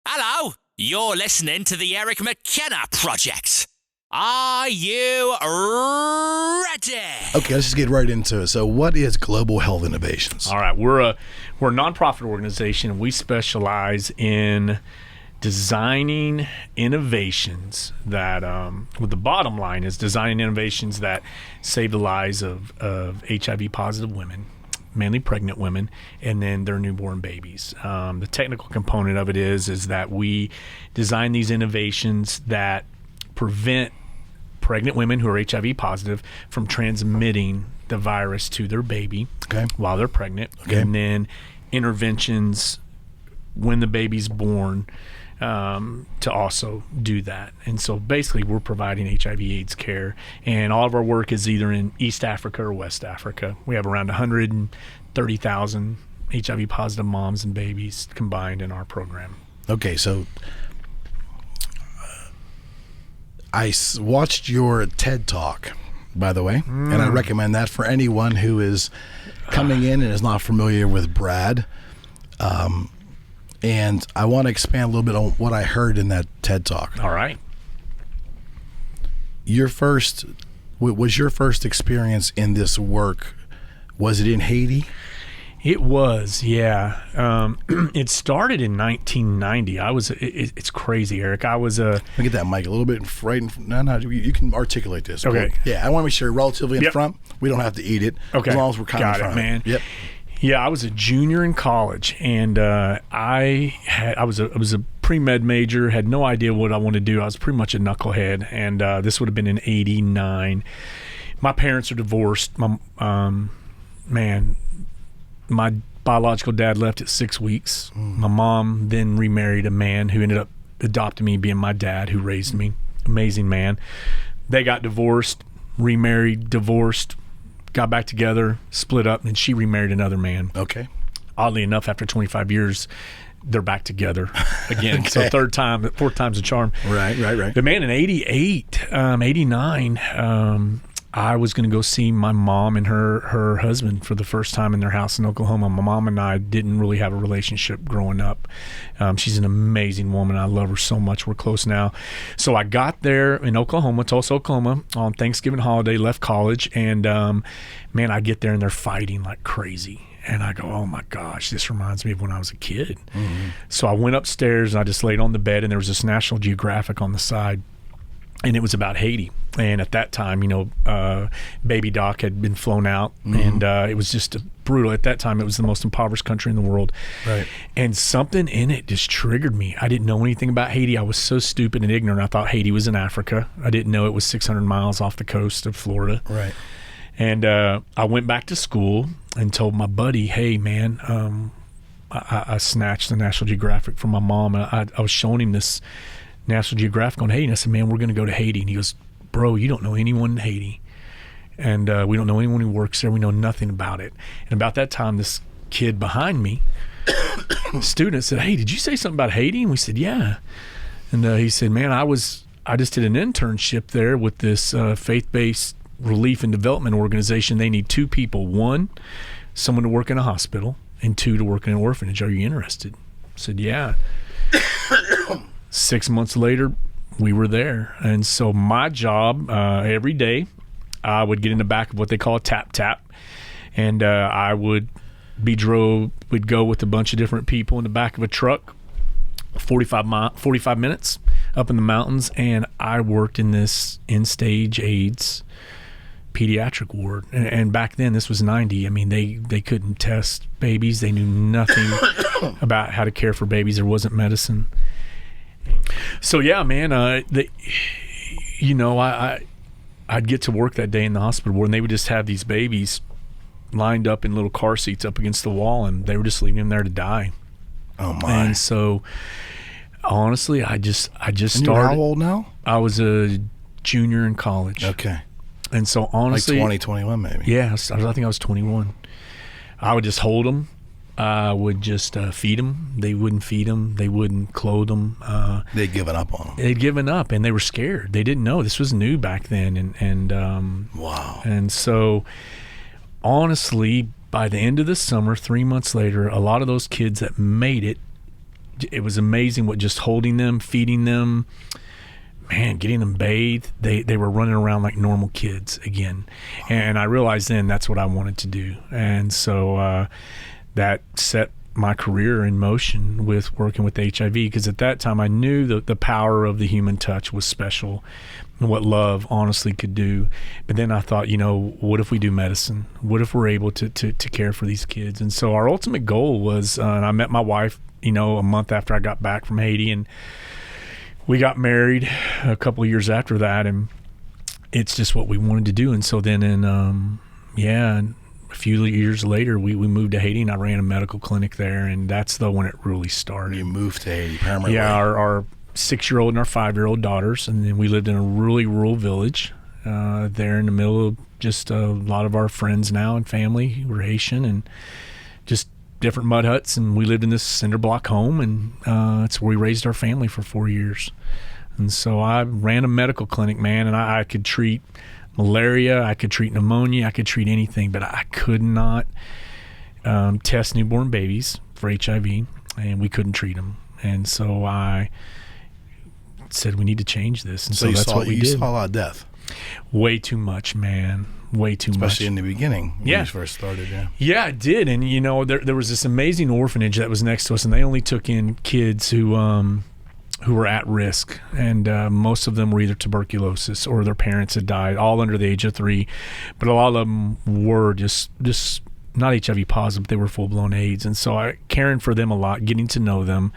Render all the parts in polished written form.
Hello, you're listening to the Eric McKenna Project. Are you ready? Okay, let's just get right into it. So what is Global Health Innovations? All right, we're a nonprofit organization, and we specialize in designing innovations that, well, the bottom line is designing innovations that save the lives of HIV-positive women, mainly pregnant women, and then their newborn babies. The technical component of it is that we design these innovations that prevent pregnant women who are HIV positive from transmitting the virus to their baby while they're pregnant, and then interventions when the baby's born to also do that. And so basically we're providing HIV/AIDS care, and all of our work is either in East Africa or West Africa. We have around 130,000 HIV positive moms and babies combined in our program. Okay, so I watched your TED Talk, by the way, and I recommend that for anyone who is coming in and is not familiar with Brad. And I want to expand a little bit on what I heard in that TED Talk. All right. Was your first experience in this work, was it in Haiti? It was, yeah. It started in 1990. It's crazy, Eric. Let me get that mic a little bit no, you can articulate this. Okay. Yeah, I want to make sure relatively in front. We don't have to eat it. Okay. As long as we're kind of in front. Got it, man. Yep. Yeah, I was a junior in college, and I was a pre-med major, had no idea what I wanted to do. I was pretty much a knucklehead, and this would have been in 89. My parents are divorced. My biological dad left at 6 weeks. My mom then remarried a man who ended up adopting me, being my dad, who raised me. Amazing man. They got divorced, remarried, divorced, got back together, split up, and she remarried another man. Okay. Oddly enough, after 25 years, they're back together again. Okay. So fourth time's a charm. Right. The man in 89, I was going to go see my mom and her husband for the first time in their house in Oklahoma. My mom and I didn't really have a relationship growing up. She's an amazing woman. I love her so much. We're close now. So I got there in Oklahoma, Tulsa, Oklahoma, on Thanksgiving holiday, left college, and man, I get there and they're fighting like crazy. And I go, oh my gosh, this reminds me of when I was a kid. Mm-hmm. So I went upstairs and I just laid on the bed, and there was this National Geographic on the side, and it was about Haiti. And at that time, Baby Doc had been flown out, and it was just brutal. At that time, it was the most impoverished country in the world. Right. And something in it just triggered me. I didn't know anything about Haiti. I was so stupid and ignorant. I thought Haiti was in Africa. I didn't know it was 600 miles off the coast of Florida. Right. And I went back to school and told my buddy, hey, man, I snatched the National Geographic from my mom. I was showing him this National Geographic on Haiti, and I said, man, we're going to go to Haiti. And he goes, bro, you don't know anyone in Haiti, and we don't know anyone who works there. We know nothing about it. And about that time, this kid behind me, student, said, hey, did you say something about Haiti? And we said, yeah. And he said, man, I just did an internship there with this faith-based relief and development organization. They need two people: one, someone to work in a hospital, and two, to work in an orphanage. Are you interested? I said, yeah. 6 months later, we were there. And so my job, every day, I would get in the back of what they call a tap, and I would we'd go with a bunch of different people in the back of a truck, 45 minutes up in the mountains, and I worked in this end-stage AIDS pediatric ward. And back then, this was 90. I mean, they couldn't test babies. They knew nothing about how to care for babies. There wasn't medicine. So yeah, man, I'd get to work that day in the hospital ward, and they would just have these babies lined up in little car seats up against the wall, and they were just leaving them there to die. Oh my! And so, honestly, I just and started. You're how old now? I was a junior in college. Okay. And so honestly, like 20, 21 maybe. Yeah, I think I was 21. I would just hold them. I would just feed them. They wouldn't feed them. They wouldn't clothe them. They'd given up on them. They'd given up, and they were scared. They didn't know. This was new back then. And wow. And so, honestly, by the end of the summer, 3 months later, a lot of those kids that made it it was amazing what just holding them, feeding them, man, getting them bathed. They were running around like normal kids again. And I realized then that's what I wanted to do. And so that set my career in motion with working with HIV, because at that time I knew that the power of the human touch was special and what love honestly could do. But then I thought, what if we do medicine? What if we're able to care for these kids? And so our ultimate goal was, and I met my wife, a month after I got back from Haiti, and we got married a couple of years after that, and it's just what we wanted to do. And so then and a few years later, we moved to Haiti, and I ran a medical clinic there, and that's when it really started. You moved to Haiti permanently? Yeah, our 6-year-old and our 5-year-old daughters, and then we lived in a really rural village there in the middle of just a lot of our friends now and family were Haitian, and just different mud huts, and we lived in this cinder block home, and it's where we raised our family for 4 years. And so I ran a medical clinic, man, and I could treat malaria, I could treat pneumonia, I could treat anything, but I could not test newborn babies for HIV, and we couldn't treat them. And so I said we need to change this, and so that's what we did. You saw a lot of death. Way too much, man. Way too much. Especially in the beginning when you first started, Yeah, it did. And, there was this amazing orphanage that was next to us, and they only took in kids who were at risk. And most of them were either tuberculosis or their parents had died, all under the age of 3. But a lot of them were just not HIV positive, but they were full-blown AIDS. And so I caring for them a lot, getting to know them,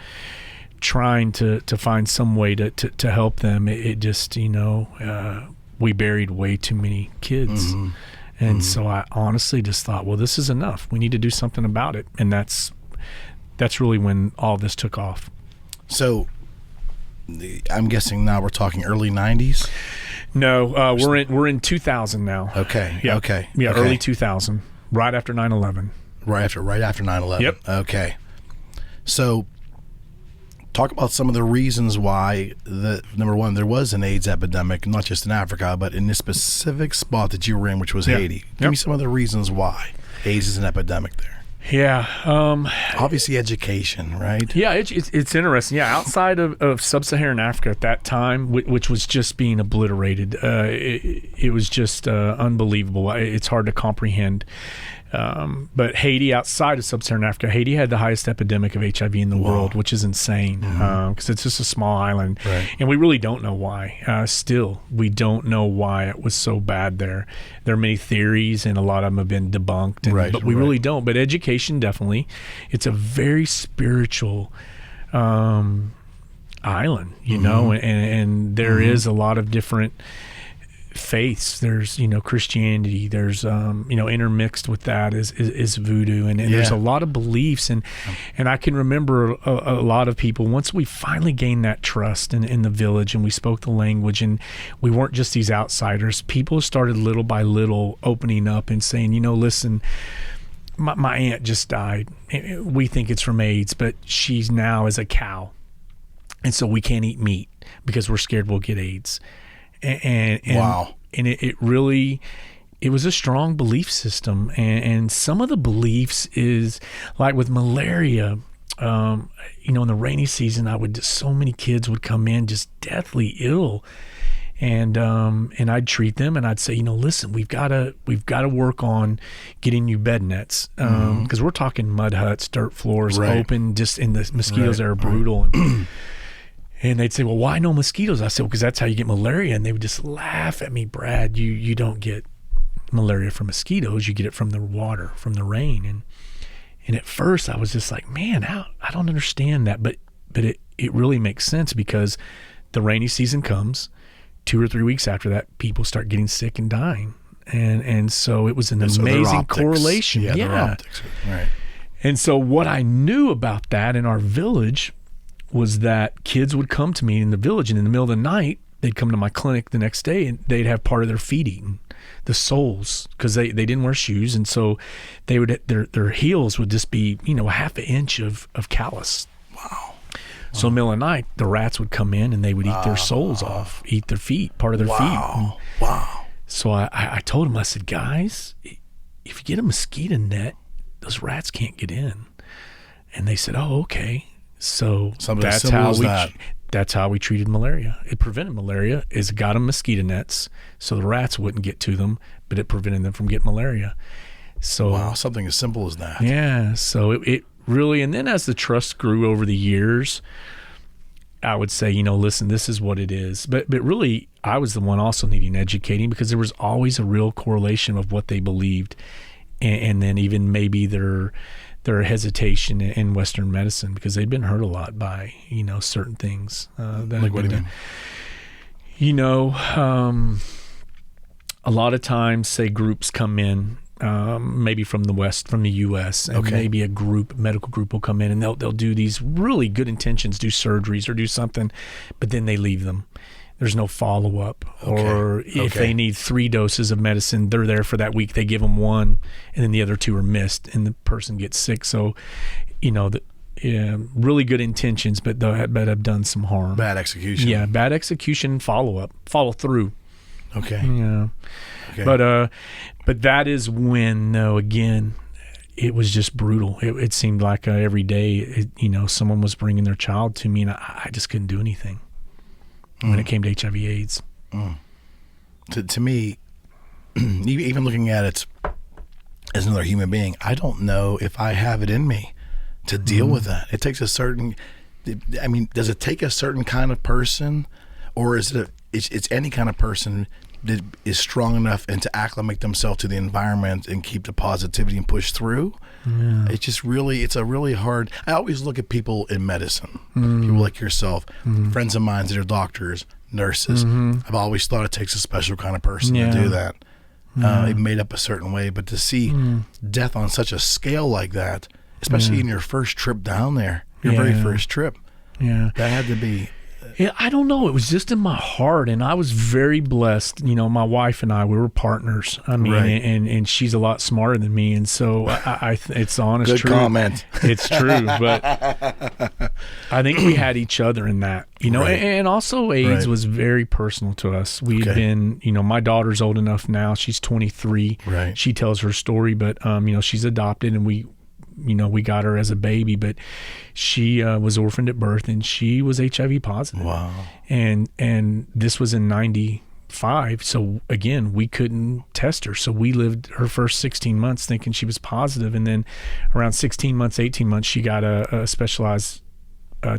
trying to find some way to help them. It just, we buried way too many kids. Mm-hmm. And so I honestly just thought, well, this is enough. We need to do something about it. And that's really when all this took off. So I'm guessing now we're talking early 90s? No, we're in 2000 now. Okay. Yeah. Okay. Yeah, okay. Early 2000, right after 9/11. Right after 9/11. Yep. Okay. So talk about some of the reasons why number one, there was an AIDS epidemic, not just in Africa, but in this specific spot that you were in, which was Haiti. Give me some of the reasons why AIDS is an epidemic there. Yeah. Obviously education, right? Yeah, it's interesting. Yeah, outside of sub-Saharan Africa at that time, which was just being obliterated, it was just unbelievable. It's hard to comprehend. But Haiti, outside of sub-Saharan Africa, Haiti had the highest epidemic of HIV in the world, which is insane because it's just a small island. Right. And we really don't know why. Still, we don't know why it was so bad there. There are many theories, and a lot of them have been debunked, but we really don't. But education, definitely. It's a very spiritual island, you know, and there is a lot of different faiths. There's Christianity, there's intermixed with that is voodoo, and there's a lot of beliefs, and I can remember a lot of people, once we finally gained that trust in the village and we spoke the language and we weren't just these outsiders, people started little by little opening up and saying, listen, my aunt just died, we think it's from AIDS, but she's now as a cow, and so we can't eat meat because we're scared we'll get AIDS. And wow. And it really, it was a strong belief system. And some of the beliefs is like with malaria, in the rainy season, so many kids would come in just deathly ill. And I'd treat them and I'd say, listen, we've got to work on getting you bed nets. Cause we're talking mud huts, dirt floors, open, just in the mosquitoes that are brutal. And they'd say, well, why no mosquitoes? I said, well, because that's how you get malaria. And they would just laugh at me, Brad, you don't get malaria from mosquitoes. You get it from the water, from the rain. And at first I was just like, man, I don't understand that. But it really makes sense because the rainy season comes 2 or 3 weeks after that, people start getting sick and dying. And so it was an amazing correlation. Yeah. Optics. Right. And so what I knew about that in our village was that kids would come to me in the village, and in the middle of the night, they'd come to my clinic the next day, and they'd have part of their feet eaten, the soles, because they didn't wear shoes, and so they would their heels would just be a half an inch of callus. Wow. So in the middle of the night, the rats would come in and they would eat their soles off, eat their feet, part of their feet. Wow. So I told them, I said, guys, if you get a mosquito net, those rats can't get in. And they said, oh, okay. So Something as simple as that. That's how we treated malaria. It prevented malaria. It got them mosquito nets so the rats wouldn't get to them, but it prevented them from getting malaria. So Wow, something as simple as that. yeah, so it really, and then as the trust grew over the years, I would say, listen, this is what it is. But really, I was the one also needing educating, because there was always a real correlation of what they believed, and then even maybe their hesitation in Western medicine, because they'd been hurt a lot by certain things. Like what do you mean? A lot of times, say groups come in. Maybe from the West, from the U.S., and maybe a medical group will come in, and they'll do these really good intentions, do surgeries or do something, but then they leave them. There's no follow-up. Or if they need 3 doses of medicine, they're there for that week. They give them 1, and then the other 2 are missed, and the person gets sick. So, really good intentions, but have done some harm. Bad execution. Yeah, bad execution, follow through. Okay. Yeah. Okay. But that is when, again, it was just brutal. It seemed like every day, someone was bringing their child to me, and I just couldn't do anything when it came to HIV/AIDS. To me, even looking at it as another human being, I don't know if I have it in me to deal with that. It takes a certain. I mean, does it take a certain kind of person, or is it? It's any kind of person that is strong enough and to acclimate themselves to the environment and keep the positivity and push through. Yeah. It's a really hard. I always look at people in medicine, people like yourself, friends of mine that are doctors, nurses. I've always thought it takes a special kind of person to do that. Made up a certain way, but to see death on such a scale like that, especially in your first trip down there, your very first trip, that had to be. Yeah, I don't know. It was just in my heart, and I was very blessed. My wife and I, we were partners. I mean, and she's a lot smarter than me, and so it's honest. Good truth. Comment. It's true, but I think we had each other in that. And also AIDS was very personal to us. We'd been, my daughter's old enough now; she's 23. Right. She tells her story, but she's adopted, and we got her as a baby, but she was orphaned at birth, and she was HIV positive. Wow. And this was in 95. So again, we couldn't test her. So we lived her first 16 months thinking she was positive. And then around 16 months, 18 months, she got a specialized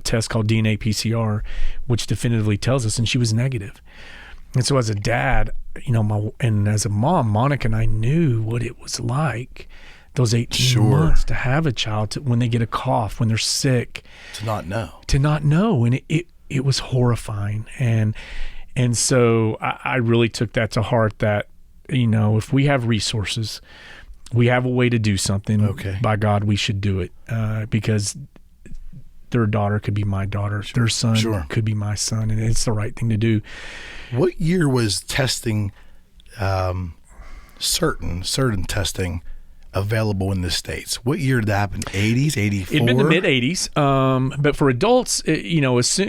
test called DNA PCR, which definitively tells us, and she was negative. And so as a dad, and as a mom, Monica and I knew what it was like those 18 months to have a child, when they get a cough, when they're sick, to not know, and it was horrifying, and so I really took that to heart, that if we have resources, we have a way to do something, by God, we should do it, because their daughter could be my daughter, their son could be my son, and it's the right thing to do. What year was testing, certain testing available in the States? What year did that happen? 80s, 84? It'd been the mid-80s, but for adults,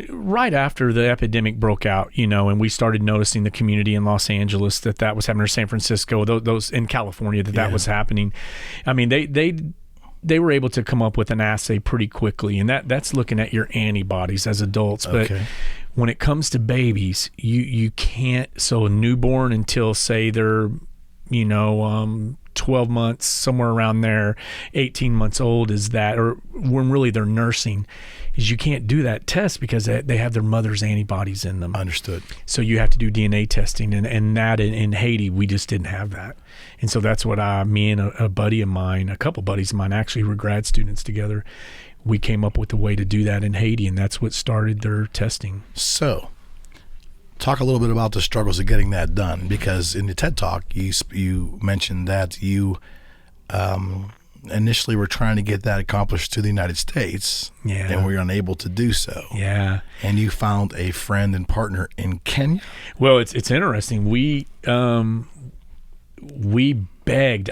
right after the epidemic broke out, and we started noticing the community in Los Angeles that was happening, or San Francisco, those in California that was happening. I mean, they were able to come up with an assay pretty quickly, and that's looking at your antibodies as adults. But when it comes to babies, you can't. So a newborn, until say they're 12 months, somewhere around there, 18 months old, is that, or when really they're nursing, is you can't do that test because they have their mother's antibodies in them. Understood. So you have to do DNA testing, and that in Haiti, we just didn't have that. And so that's what me and a buddy of mine, a couple buddies of mine, actually were grad students together, we came up with a way to do that in Haiti, and that's what started their testing. So talk a little bit about the struggles of getting that done, because in the TED Talk, you mentioned that you initially were trying to get that accomplished to the United States, and were unable to do so. Yeah. And you found a friend and partner in Kenya? Well, it's interesting.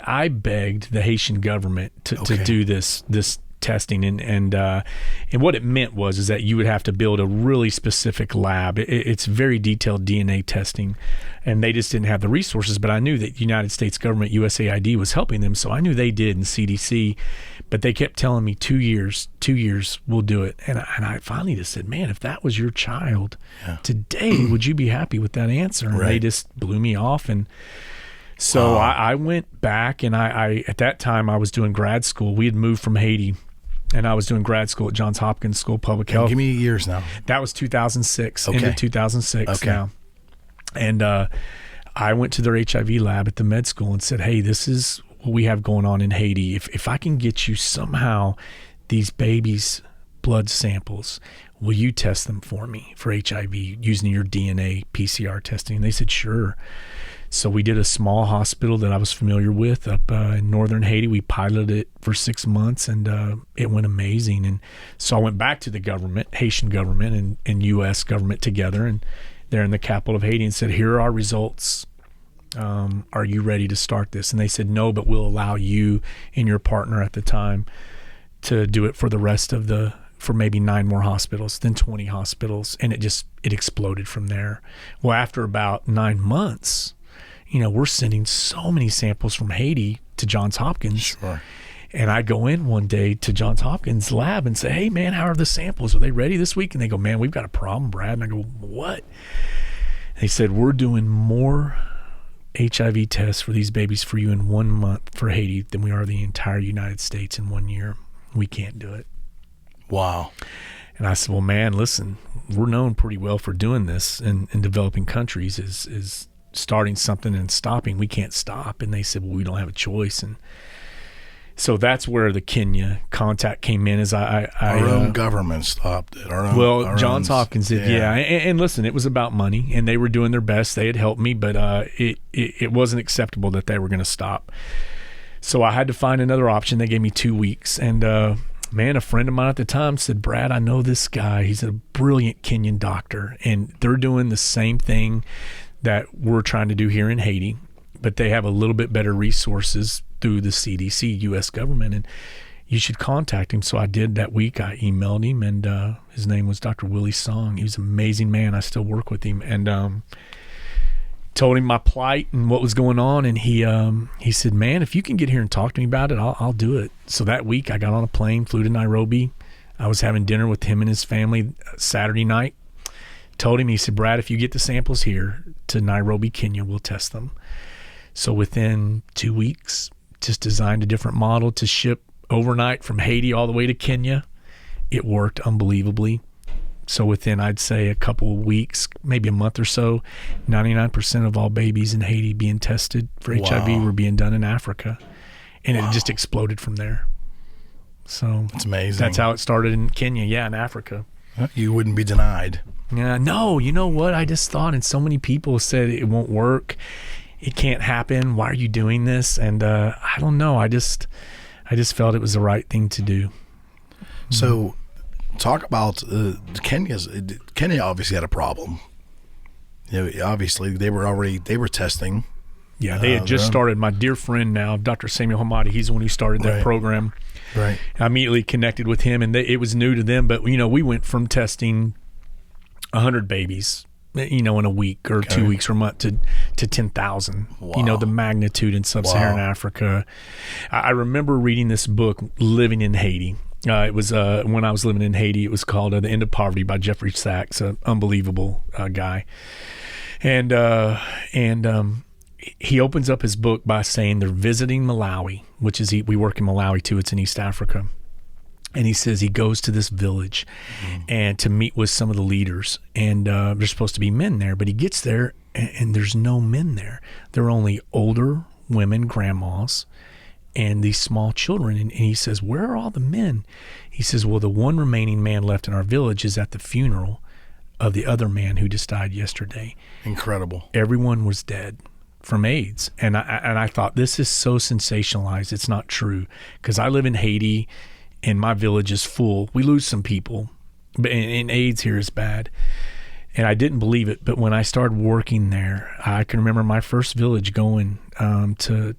I begged the Haitian government to do this testing, and what it meant is that you would have to build a really specific lab. It's very detailed DNA testing, and they just didn't have the resources. But I knew that United States government, USAID, was helping them, so I knew they did, and CDC. But they kept telling me 2 years, we'll do it. And I finally just said, man, if that was your child today, would you be happy with that answer? And they just blew me off. And so I went back, and I at that time I was doing grad school. We had moved from Haiti, and I was doing grad school at Johns Hopkins School of Public Health. Give me years now. That was 2006, into 2006 now. And I went to their HIV lab at the med school and said, hey, this is what we have going on in Haiti. If I can get you somehow these babies' blood samples, will you test them for me for HIV using your DNA PCR testing? And they said, sure. So we did a small hospital that I was familiar with up in northern Haiti. We piloted it for 6 months, and it went amazing. And so I went back to the government, Haitian government and U.S. government together, and they're in the capital of Haiti, and said, here are our results. Are you ready to start this? And they said, no, but we'll allow you and your partner at the time to do it for the rest of for maybe 9 more hospitals, then 20 hospitals. And it exploded from there. Well, after about 9 months, we're sending so many samples from Haiti to Johns Hopkins. Sure. And I go in one day to Johns Hopkins lab and say, hey, man, how are the samples? Are they ready this week? And they go, man, we've got a problem, Brad. And I go, what? They said, we're doing more HIV tests for these babies for you in 1 month for Haiti than we are the entire United States in 1 year. We can't do it. Wow. And I said, well, man, listen, we're known pretty well for doing this in developing countries is starting something and stopping. We can't stop. And they said, well, we don't have a choice. And so that's where the Kenya contact came in. As our own government stopped it. Johns Hopkins did, yeah. And listen, it was about money, and they were doing their best. They had helped me, but it wasn't acceptable that they were going to stop. So I had to find another option. They gave me 2 weeks, and man, a friend of mine at the time said, Brad, I know this guy. He's a brilliant Kenyan doctor, and they're doing the same thing that we're trying to do here in Haiti, but they have a little bit better resources through the CDC, U.S. government, and you should contact him. So I did that week. I emailed him, and his name was Dr. Willie Song. He was an amazing man. I still work with him, and told him my plight and what was going on, and he said, man, if you can get here and talk to me about it, I'll do it. So that week I got on a plane, flew to Nairobi. I was having dinner with him and his family Saturday night. Told him, he said, Brad, if you get the samples here to Nairobi, Kenya, we'll test them. So within 2 weeks, just designed a different model to ship overnight from Haiti all the way to Kenya. It worked unbelievably. So within, I'd say, a couple of weeks, maybe a month or so, 99% of all babies in Haiti being tested for HIV were being done in Africa. And it just exploded from there. So that's amazing. That's how it started in Kenya, in Africa. You wouldn't be denied. Yeah, no, you know what? I just thought, and so many people said it won't work. It can't happen. Why are you doing this? And I don't know. I just felt it was the right thing to do. So talk about Kenya obviously had a problem. Obviously they were testing. Yeah, they had just started. My dear friend now, Dr. Samuel Hamadi, he's the one who started that program. Right. I immediately connected with him, and it was new to them. But, we went from testing 100 babies, in a week or 2 weeks or a month to 10,000. Wow. The magnitude in sub-Saharan Africa. I remember reading this book, Living in Haiti. It was when I was living in Haiti. It was called The End of Poverty by Jeffrey Sachs, an unbelievable guy. And he opens up his book by saying they're visiting Malawi, which is, we work in Malawi too. It's in East Africa. And he says he goes to this village and to meet with some of the leaders, and there's supposed to be men there, but he gets there and there's no men there. There are only older women, grandmas, and these small children. And he says, where are all the men? He says, well, the one remaining man left in our village is at the funeral of the other man who just died yesterday. Incredible. Everyone was dead from AIDS. And I thought, this is so sensationalized. It's not true. Because I live in Haiti and my village is full. We lose some people, but and AIDS here is bad. And I didn't believe it. But when I started working there, I can remember my first village going to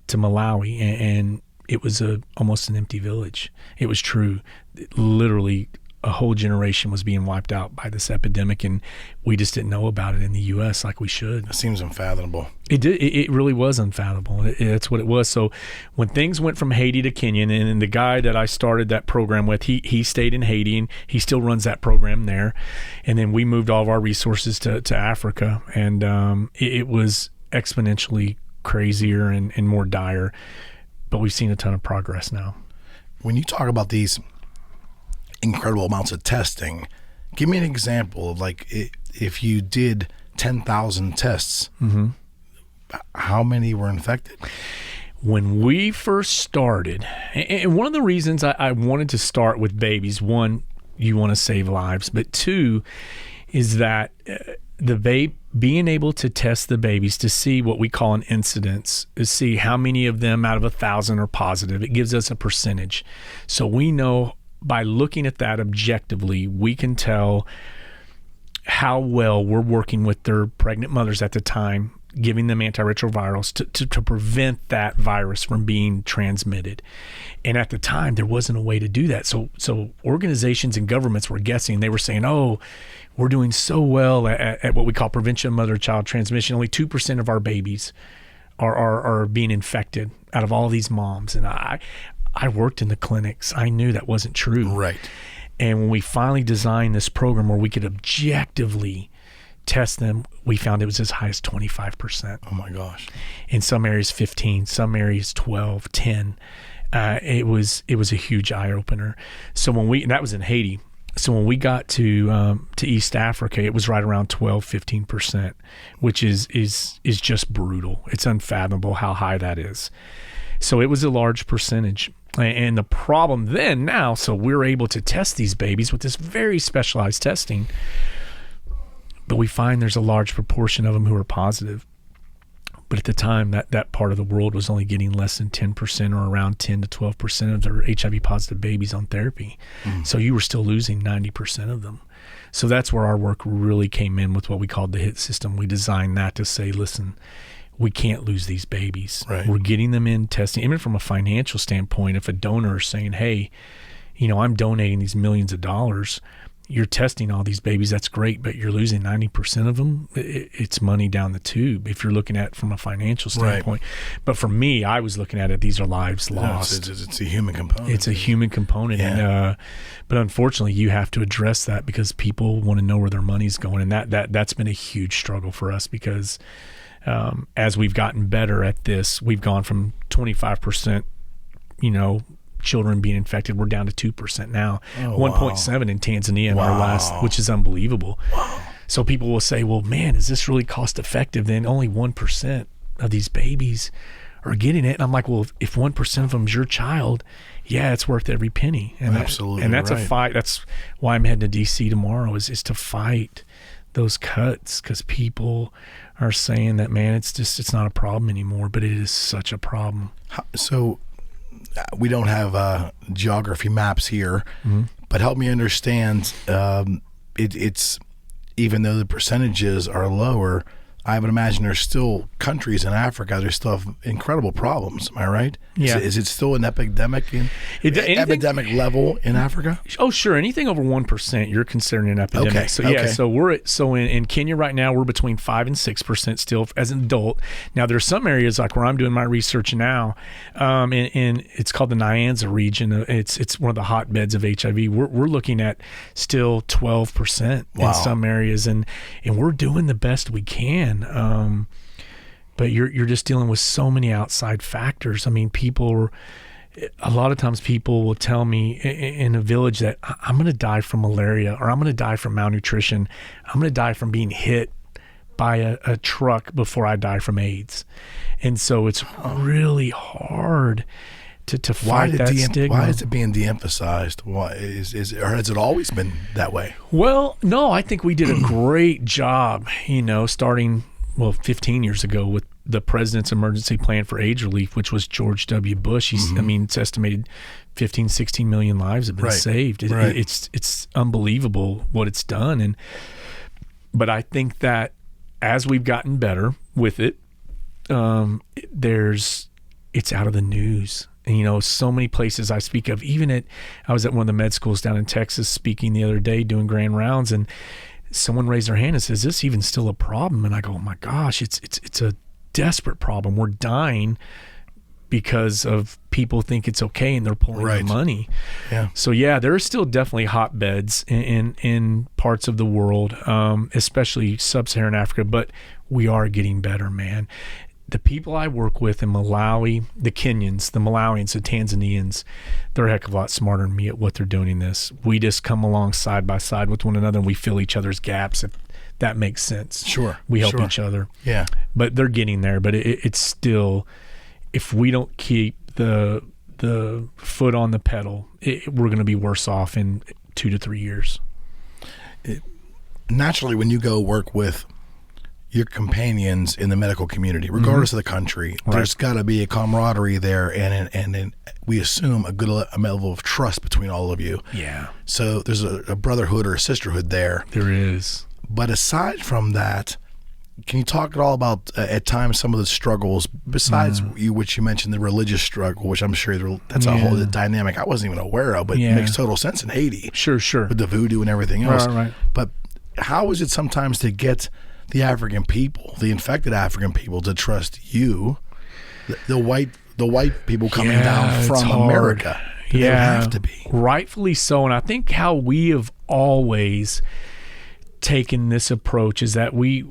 Malawi, and it was almost an empty village. It was true. Literally, a whole generation was being wiped out by this epidemic, and we just didn't know about it in the U.S. like we should. It seems unfathomable. It did. It really was unfathomable. That's what it was. So when things went from Haiti to Kenya, and the guy that I started that program with, he stayed in Haiti, and he still runs that program there. And then we moved all of our resources to Africa, and it was exponentially crazier and more dire. But we've seen a ton of progress now. When you talk about these incredible amounts of testing, give me an example of, like, if you did 10,000 tests, how many were infected? When we first started, and one of the reasons I wanted to start with babies, one, you want to save lives, but two is that being able to test the babies to see what we call an incidence, to see how many of them out of 1,000 are positive. It gives us a percentage. So we know by looking at that objectively, we can tell how well we're working with their pregnant mothers at the time, giving them antiretrovirals to prevent that virus from being transmitted. And at the time, there wasn't a way to do that. So organizations and governments were guessing. They were saying, oh, we're doing so well at what we call prevention of mother-child transmission. Only 2% of our babies are being infected out of all these moms. And I worked in the clinics. I knew that wasn't true. Right. And when we finally designed this program where we could objectively test them, we found it was as high as 25%. Oh my gosh. In some areas 15, some areas 12, 10. It was a huge eye opener. So and that was in Haiti. So when we got to East Africa, it was right around 12, 15%, which is just brutal. It's unfathomable how high that is. So it was a large percentage. And the problem now, so we're able to test these babies with this very specialized testing, but we find there's a large proportion of them who are positive. But at the time, that part of the world was only getting less than 10% or around 10 to 12% of their HIV positive babies on therapy. So you were still losing 90% of them. So that's where our work really came in with what we called the HIT system. We designed that to say, listen, we can't lose these babies. Right. We're getting them in testing. Even from a financial standpoint, if a donor is saying, hey, I'm donating these millions of dollars, you're testing all these babies, that's great, but you're losing 90% of them, it's money down the tube if you're looking at it from a financial standpoint. Right. But for me, I was looking at it, these are lives lost. It's a human component. It's a human component. Yeah. And, but unfortunately, you have to address that because people want to know where their money's going. And that's been a huge struggle for us because as we've gotten better at this, we've gone from 25%, children being infected. We're down to 2% now. 1.7 in Tanzania in our last, which is unbelievable. Wow. So people will say, well, man, is this really cost effective? Then only 1% of these babies are getting it. And I'm like, well, if 1% of them is your child, yeah, it's worth every penny. And absolutely. And that's right. a fight. That's why I'm heading to DC tomorrow is to fight those cuts, because people are saying that, man, it's not a problem anymore, but it is such a problem. So we don't have geography maps here, but help me understand. It's even though the percentages are lower, I would imagine there's still countries in Africa that still have incredible problems. Am I right? Yeah. Is it still an epidemic epidemic level in Africa? Oh, sure. Anything over 1%, you're considering an epidemic. Okay. So yeah. So in Kenya right now, we're between 5 and 6% still as an adult. Now there's some areas like where I'm doing my research now, and it's called the Nyanza region. It's one of the hotbeds of HIV. We're looking at still 12% in some areas, and we're doing the best we can. But you're just dealing with so many outside factors. I mean, a lot of times people will tell me in a village that I'm going to die from malaria, or I'm going to die from malnutrition. I'm going to die from being hit by a truck before I die from AIDS. And so it's really hard to fight that stigma. Why is it being de-emphasized? Why or has it always been that way? Well, no, I think we did a great job, starting 15 years ago with the President's Emergency Plan for AIDS Relief, which was George W. Bush. It's estimated 15, 16 million lives have been saved. It's unbelievable what it's done. But I think that as we've gotten better with it, it's out of the news. And, so many places I speak of, I was at one of the med schools down in Texas speaking the other day, doing grand rounds, and someone raised their hand and says, "Is this even still a problem?" And I go, "Oh my gosh, it's a desperate problem. We're dying because of people think it's okay and they're pulling the money." Yeah. So there are still definitely hotbeds in parts of the world, especially sub-Saharan Africa, but we are getting better, man. The people I work with in Malawi, the Kenyans, the Malawians, the Tanzanians, they're a heck of a lot smarter than me at what they're doing in this. We just come along side by side with one another and we fill each other's gaps, if that makes sense. Sure. We help each other. Yeah. But they're getting there. But it's still, if we don't keep the foot on the pedal, we're going to be worse off in 2 to 3 years. Naturally, when you go work with your companions in the medical community, regardless of the country, there's got to be a camaraderie there, and we assume a good level of trust between all of you. Yeah. So there's a brotherhood or a sisterhood there. There is. But aside from that, can you talk at all about at times some of the struggles besides which you mentioned, the religious struggle, which I'm sure that's a whole dynamic I wasn't even aware of, but it makes total sense in Haiti. Sure. With the voodoo and everything else. Right. But how is it sometimes to get the African people, the infected African people, to trust you, the white people coming down from America? They don't have to be. Rightfully so. And I think how we have always taken this approach is that we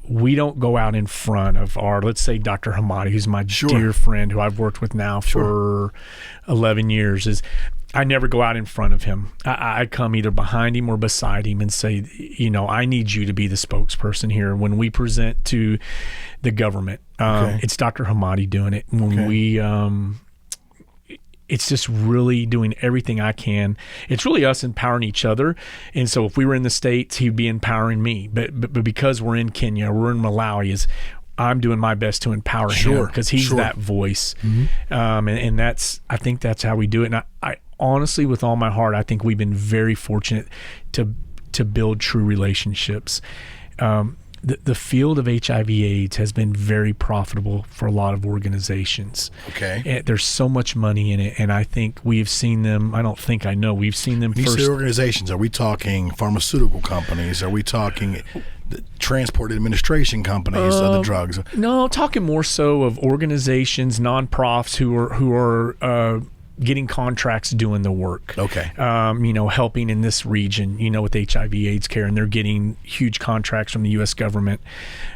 don't go out in front of our, let's say, Dr. Hamadi, who's my dear friend who I've worked with now for 11 years, I never go out in front of him. I come either behind him or beside him and say, I need you to be the spokesperson here. When we present to the government, it's Dr. Hamadi doing it. When we, it's just really doing everything I can. It's really us empowering each other. And so if we were in the States, he'd be empowering me. But because we're in Kenya, we're in Malawi, I'm doing my best to empower him because he's that voice. And I think that's how we do it. And I honestly, with all my heart, I think we've been very fortunate to build true relationships. The field of HIV/AIDS has been very profitable for a lot of organizations. Okay. And there's so much money in it, and I think we've seen them. I know we've seen them when first. You say organizations, are we talking pharmaceutical companies? Are we talking the transport administration companies of the drugs? No, talking more so of organizations, nonprofits who are getting contracts doing the work. Okay. Helping in this region, with HIV/AIDS care, and they're getting huge contracts from the U.S. government.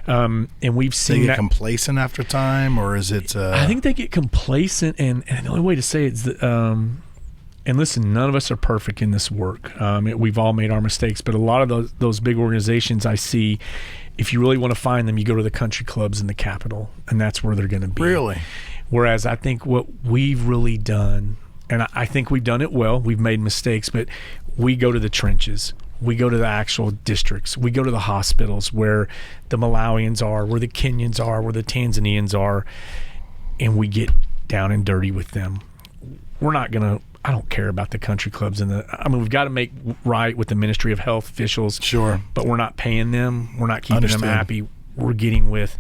And we've seen they get complacent after time, or is it? I think they get complacent, and the only way to say it is that. And listen, none of us are perfect in this work. We've all made our mistakes, but a lot of those big organizations I see, if you really want to find them, you go to the country clubs in the capital, and that's where they're going to be. Really? Whereas I think what we've really done, and I think we've done it well, we've made mistakes, but we go to the trenches. We go to the actual districts. We go to the hospitals where the Malawians are, where the Kenyans are, where the Tanzanians are, and we get down and dirty with them. I don't care about the country clubs we've got to make right with the Ministry of Health officials. Sure. But we're not paying them. We're not keeping them happy. We're getting with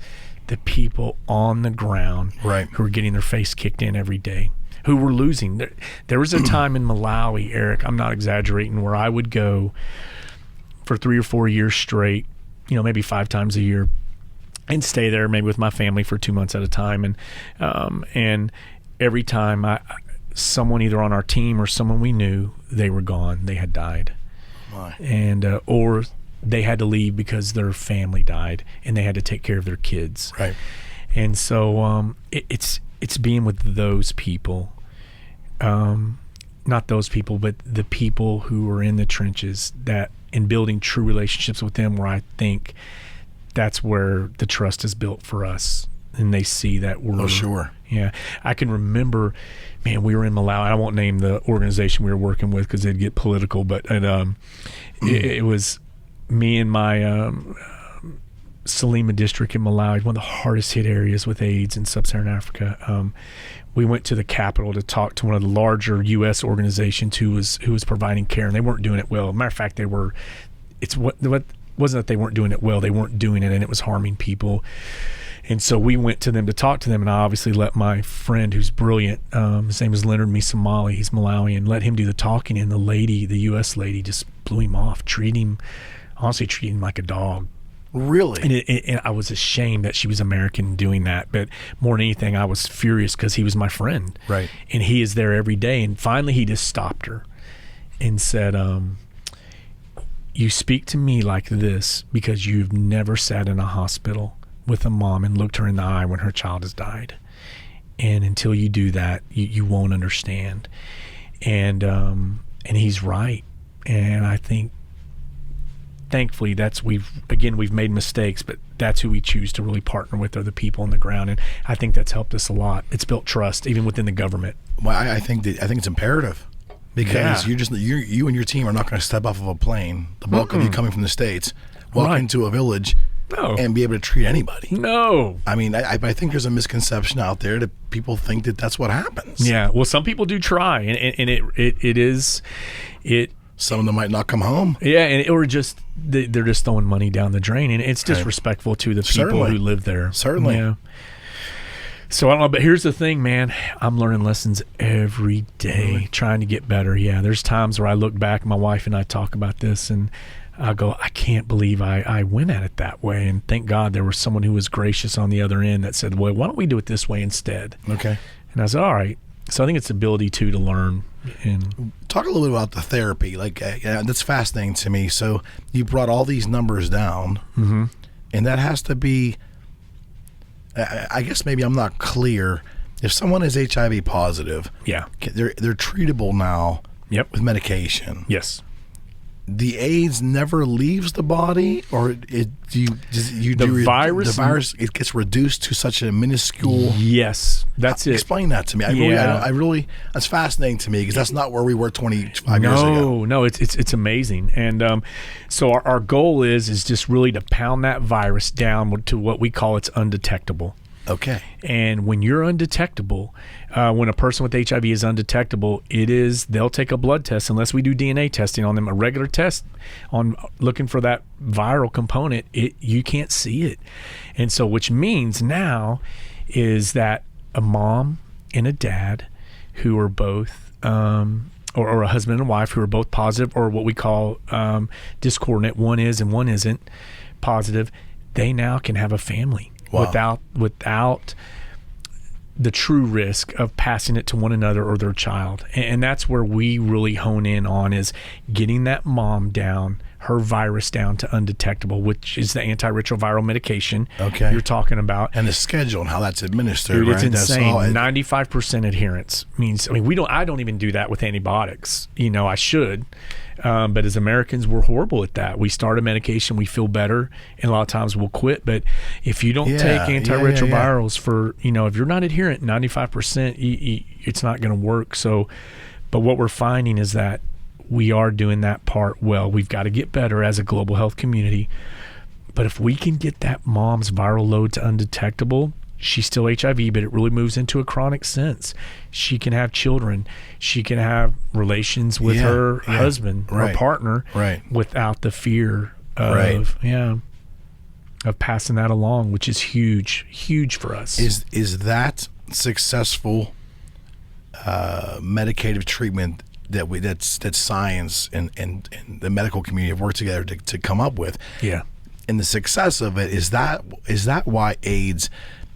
the people on the ground who are getting their face kicked in every day, who were losing. There was a time in Malawi, Eric, I'm not exaggerating, where I would go for 3 or 4 years straight, maybe 5 times a year, and stay there maybe with my family for 2 months at a time. And every time someone either on our team or someone we knew, they were gone. They had died. Why? And or they had to leave because their family died and they had to take care of their kids. Right. And so it's being with those people, not those people, but the people who are in the trenches, and building true relationships with them, where I think that's where the trust is built for us. And they see that we're... Oh, sure. Yeah. I can remember, man, we were in Malawi. I won't name the organization we were working with because it'd get political, but it was me and my Salima district in Malawi, one of the hardest hit areas with AIDS in sub-Saharan Africa. We went to the capital to talk to one of the larger U.S. organizations who was providing care, and they weren't doing it well. Matter of fact, it wasn't that they weren't doing it well, they weren't doing it, and it was harming people. And so we went to them to talk to them, and I obviously let my friend, who's brilliant, his name is Leonard Misomali, he's Malawi, and let him do the talking. And the U.S. lady just blew him off, treated him like a dog. Really? And I was ashamed that she was American doing that. But more than anything, I was furious because he was my friend. Right. And he is there every day. And finally, he just stopped her and said, you speak to me like this because you've never sat in a hospital with a mom and looked her in the eye when her child has died. And until you do that, you won't understand. And he's right. And I think, thankfully, we've made mistakes, but that's who we choose to really partner with, are the people on the ground. And I think that's helped us a lot. It's built trust, even within the government. Well, I think it's imperative. Because you and your team are not going to step off of a plane, the bulk of you coming from the States, walk into a village and be able to treat anybody. No. I mean, I think there's a misconception out there that people think that that's what happens. Yeah. Well, some people do try, and it is. Some of them might not come home. Yeah, or just they're just throwing money down the drain, and it's disrespectful to the people who live there. Certainly. Yeah. So I don't know, but here's the thing, man. I'm learning lessons every day, trying to get better. Yeah, there's times where I look back, my wife and I talk about this, and I go, I can't believe I went at it that way. And thank God there was someone who was gracious on the other end that said, well, why don't we do it this way instead? Okay. And I said, all right. So I think it's ability to learn. And talk a little bit about the therapy. Like, that's fascinating to me. So you brought all these numbers down, and that has to be, I guess maybe I'm not clear. If someone is HIV positive, they're treatable now with medication. Yes. The AIDS never leaves the body, or the virus it gets reduced to such a minuscule. Yes, that's it. Explain that to me. I really that's fascinating to me, because that's not where we were 25 years ago. No, it's amazing. And so our goal is just really to pound that virus down to what we call it's undetectable. Okay. And when you're undetectable, when a person with HIV is undetectable, they'll take a blood test, unless we do DNA testing on them, a regular test on looking for that viral component, you can't see it. And so which means now is that a mom and a dad who are both or a husband and wife who are both positive, or what we call discordant, one is and one isn't positive, they now can have a family. Wow. Without the true risk of passing it to one another or their child. And that's where we really hone in on, is getting that mom down, her virus down to undetectable, which is the antiretroviral medication you're talking about. And the schedule and how that's administered. Dude, it's right? insane. 95% adherence means, I don't even do that with antibiotics. I should. But as Americans, we're horrible at that. We start a medication, we feel better, and a lot of times we'll quit. But if you don't take antiretrovirals for, if you're not adherent 95%, it's not going to work. So, but what we're finding is that we are doing that part well. We've got to get better as a global health community. But if we can get that mom's viral load to undetectable, she's still HIV, but it really moves into a chronic sense. She can have children. She can have relations with her husband or partner without the fear of passing that along, which is huge for us. Is that successful medicative treatment that science and the medical community have worked together to come up with? Yeah. And the success of it, is that why AIDS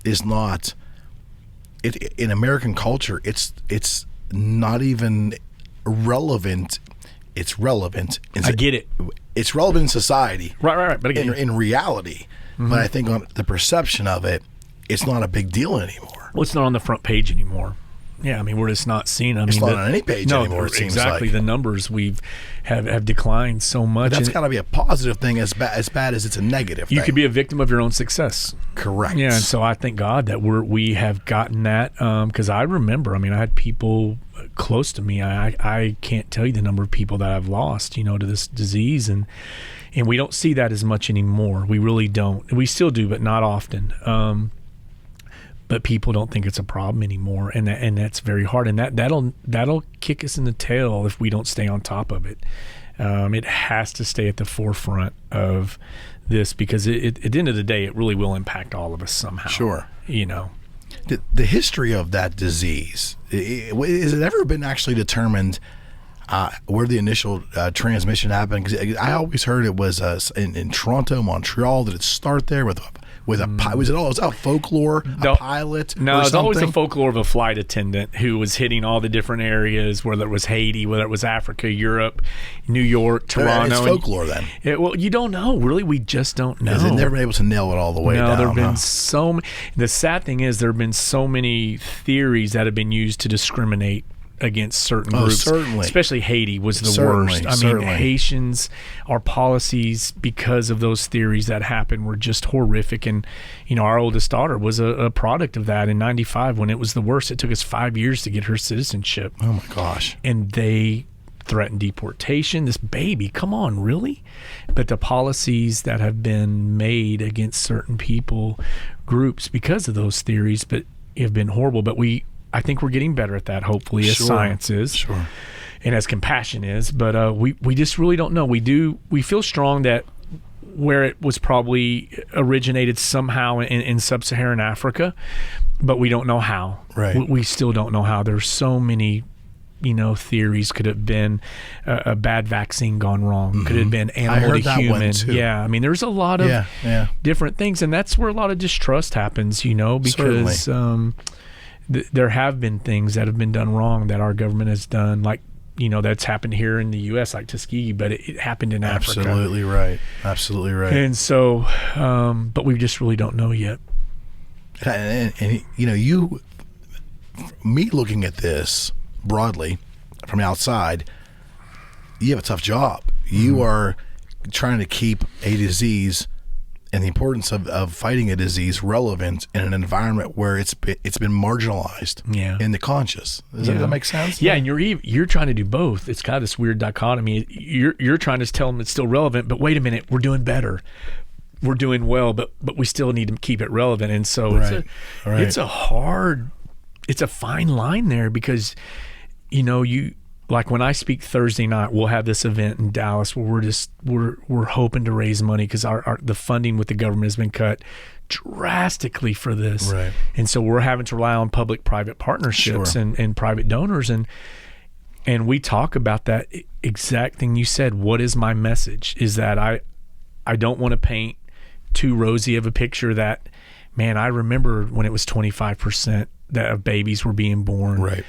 is not in American culture, it's not even relevant. It's relevant. I get it. It's relevant in society. Right. But again, in reality, but I think on the perception of it, it's not a big deal anymore. Well, it's not on the front page anymore. Yeah, we're just not seeing. It's not on any page anymore. It seems exactly. Like. The numbers have declined so much. But that's got to be a positive thing as bad as it's a negative thing. You could be a victim of your own success. Correct. Yeah, and so I thank God that we have gotten that, because I remember. I had people close to me. I can't tell you the number of people that I've lost, to this disease, and we don't see that as much anymore. We really don't. We still do, but not often. But people don't think it's a problem anymore, and that's very hard. And that'll kick us in the tail if we don't stay on top of it. It has to stay at the forefront of this because at the end of the day, it really will impact all of us somehow. Sure. The history of that disease, has it ever been actually determined where the initial transmission happened? Because I always heard it was in Toronto, Montreal. Did it start there with a was it all folklore? A pilot? No, or it's always something? the folklore of a flight attendant who was hitting all the different areas, whether it was Haiti, whether it was Africa, Europe, New York, Toronto. It's folklore then. Well, you don't know. Really, we just don't know. Because they've never been able to nail it all the way down. No, there have been so many. The sad thing is there have been so many theories that have been used to discriminate against certain groups. Certainly. Especially Haiti was the worst. I mean, Haitians, our policies, because of those theories that happened, were just horrific. And, our oldest daughter was a product of that in 95 when it was the worst. It took us 5 years to get her citizenship. Oh, my gosh. And they threatened deportation. This baby, come on, really? But the policies that have been made against certain people, groups, because of those theories, but have been horrible. But I think we're getting better at that, hopefully, as science is. Sure. And as compassion is. But we just really don't know. We feel strong that where it was probably originated somehow in sub-Saharan Africa, but we don't know how. Right. We still don't know how. There's so many theories. Could have been a bad vaccine gone wrong. Could have been animal to human. Yeah, I mean, there's a lot of different things, and that's where a lot of distrust happens. Because there have been things that have been done wrong that our government has done, like that's happened here in the U.S., like Tuskegee, but it happened in Africa. Absolutely right. And so, but we just really don't know yet. And me looking at this broadly from outside, you have a tough job. You are trying to keep a disease and the importance of fighting a disease relevant in an environment where it's been marginalized in the conscious. Does that make sense? Yeah, and you're trying to do both. It's kind of this weird dichotomy. You're trying to tell them it's still relevant, but wait a minute, we're doing better. We're doing well, but we still need to keep it relevant. And so it's a fine line there because you like when I speak Thursday night, we'll have this event in Dallas where we're hoping to raise money because the funding with the government has been cut drastically for this. Right. And so we're having to rely on public-private partnerships and private donors. And we talk about that exact thing you said. What is my message? Is that I don't want to paint too rosy of a picture that, man, I remember when it was 25% that of babies were being born. Right.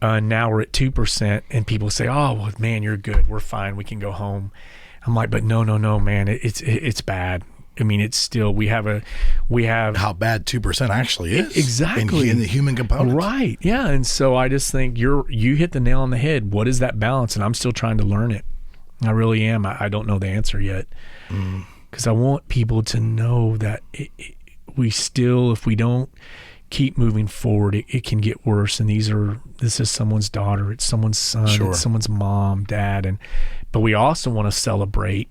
Now we're at 2%, and people say, "Oh, well, man, you're good. We're fine. We can go home." I'm like, "But no, man. It's bad. I mean, it's still we have how bad 2% actually is exactly in the human component, right? Yeah." And so I just think you hit the nail on the head. What is that balance? And I'm still trying to learn it. I really am. I don't know the answer yet because I want people to know that we still, if we don't keep moving forward, it can get worse. And this is someone's daughter, it's someone's son, it's someone's mom, dad, but we also want to celebrate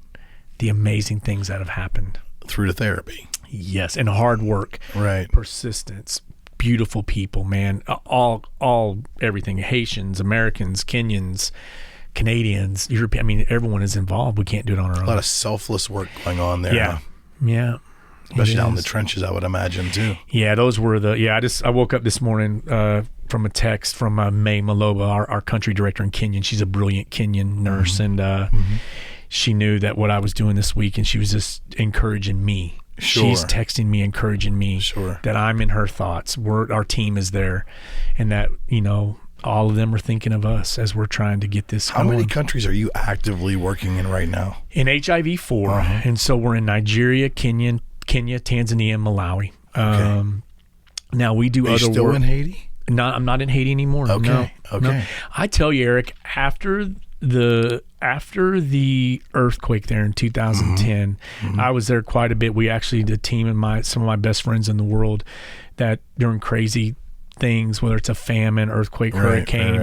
the amazing things that have happened through the therapy. Yes, and hard work, right? Persistence, beautiful people, man. All everything. Haitians, Americans, Kenyans, Canadians, European. I mean, everyone is involved. We can't do it on our own. A lot of selfless work going on there. Yeah, yeah. Especially down in the trenches, I would imagine too. Yeah, those were I woke up this morning from a text from May Maloba, our country director in Kenya. She's a brilliant Kenyan nurse, and she knew that what I was doing this week, and she was just encouraging me. Sure. She's texting me, encouraging me that I'm in her thoughts. our team is there, and that all of them are thinking of us as we're trying to get this going. How many countries are you actively working in right now? In HIV 4, and so we're in Nigeria, Kenya, Tanzania, and Malawi. Okay. Now we do Are other you still work. in Haiti? No, I'm not in Haiti anymore. Okay. No. I tell you, Eric, after the earthquake there in 2010, I was there quite a bit. We actually, the team and some of my best friends in the world, that during crazy things, whether it's a famine, earthquake, hurricane,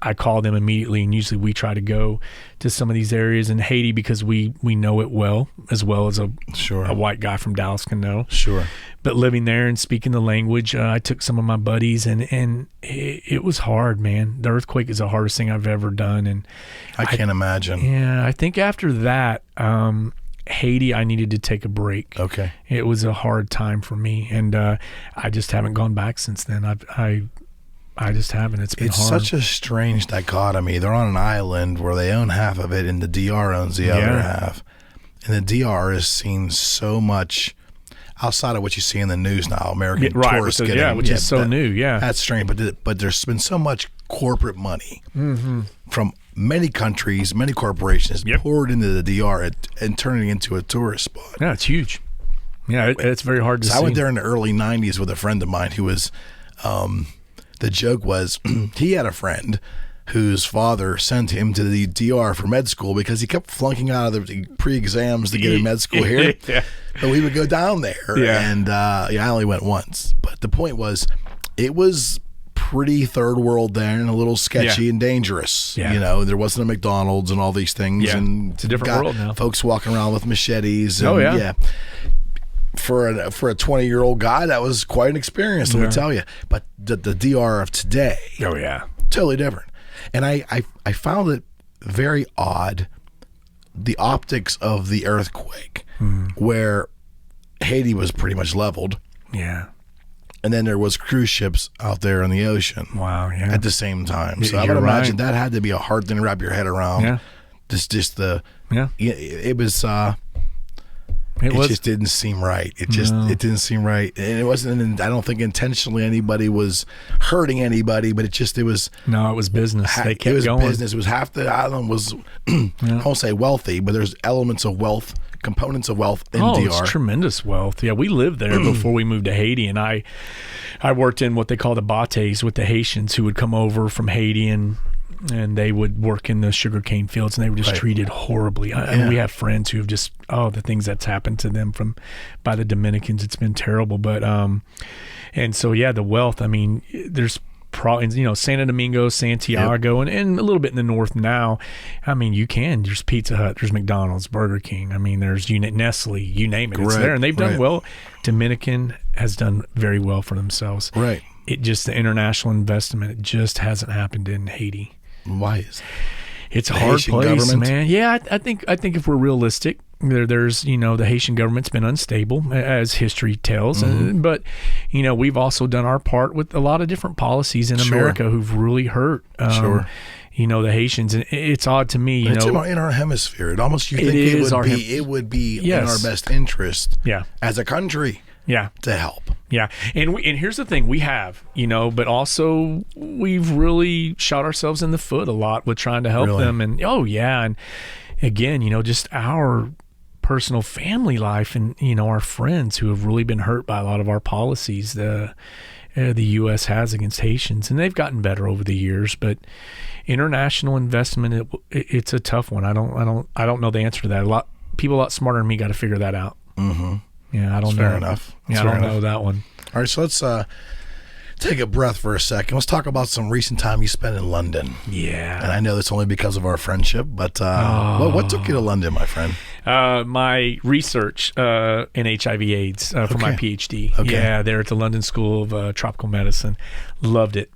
I call them immediately, and usually we try to go to some of these areas in Haiti because we know it well as a white guy from Dallas can know. Sure. but living there and speaking the language, I took some of my buddies, and it was hard, man. The earthquake is the hardest thing I've ever done, and I can't imagine. Yeah, I think after that, Haiti, I needed to take a break. Okay. It was a hard time for me, and I just haven't gone back since then. I just haven't. It's been hard. It's such a strange dichotomy. They're on an island where they own half of it, and the DR owns the other half. And the DR is seen so much outside of what you see in the news now. American tourists getting, which is so new. Yeah, that's strange. But there's been so much corporate money from many countries, many corporations poured into the DR and turning it into a tourist spot. Yeah, it's huge. Yeah, it's very hard to see. I went there in the early 90s with a friend of mine who was, the joke was he had a friend whose father sent him to the DR for med school because he kept flunking out of the pre-exams to get in med school here. But we would go down there, and I only went once. But the point was, it was pretty third world then, and a little sketchy and dangerous. You know, there wasn't a McDonald's and all these things. And it's a different world now. Folks walking around with machetes. And, For a 20-year-old guy, that was quite an experience, let me tell you. But the DR of today, totally different. And I found it very odd, the optics of the earthquake, where Haiti was pretty much leveled. Yeah. And then there was cruise ships out there in the ocean. Wow, yeah. At the same time. So I would imagine that had to be a hard thing to wrap your head around. Yeah. It was... It just didn't seem right. It didn't seem right. And it wasn't, I don't think intentionally anybody was hurting anybody, but it was. No, it was business. They kept It was going. business. It was half the island was, I won't say wealthy, but there's elements of wealth, components of wealth in DR. It's tremendous wealth. Yeah, we lived there before we moved to Haiti, and I worked in what they call the bates with the Haitians who would come over from Haiti, and they would work in the sugarcane fields, and they were just treated horribly. And we have friends who have just, the things that's happened to them by the Dominicans, it's been terrible. But, and so, the wealth, I mean, there's Santo Domingo, Santiago, and a little bit in the north now. I mean, there's Pizza Hut, there's McDonald's, Burger King. I mean, there's Nestle, you name it. It's there, and they've done well. Dominican has done very well for themselves. Right. It just, the international investment, it just hasn't happened in Haiti. Why is that? It's a hard place, man. Yeah, I think if we're realistic, there's the Haitian government's been unstable, as history tells, but we've also done our part with a lot of different policies in America who've really hurt. The Haitians, and it's odd to me. It's in our hemisphere. It almost it would be in our best interest. As a country. To help. And here's the thing, we have, but also we've really shot ourselves in the foot a lot with trying to help them. And and again, just our personal family life and, our friends who have really been hurt by a lot of our policies the U.S. has against Haitians, and they've gotten better over the years. But international investment, it's a tough one. I don't know the answer to that. People a lot smarter than me got to figure that out. Yeah, I don't know. Fair enough. I don't know that one. All right, so let's take a breath for a second. Let's talk about some recent time you spent in London. Yeah. And I know that's only because of our friendship, but what took you to London, my friend? My research in HIV/AIDS for my PhD. Okay. Yeah, there at the London School of Tropical Medicine. Loved it.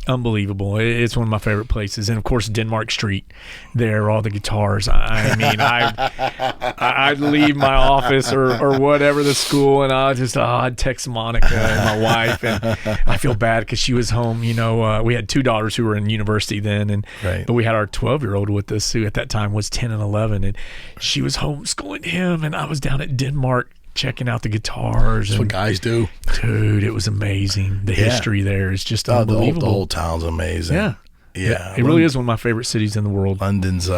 Unbelievable. It's one of my favorite places. And of course, Denmark Street, there, all the guitars. I mean, I'd leave my office or whatever, the school, and I'd text Monica and my wife, and I feel bad because she was home. We had two daughters who were in university then, but we had our 12-year-old with us who at that time was 10 and 11, and she was homeschooling him, and I was down at Denmark checking out the guitars. That's what guys do. Dude, it was amazing. The history there is just unbelievable. The whole town's amazing. Yeah. It really is one of my favorite cities in the world. London's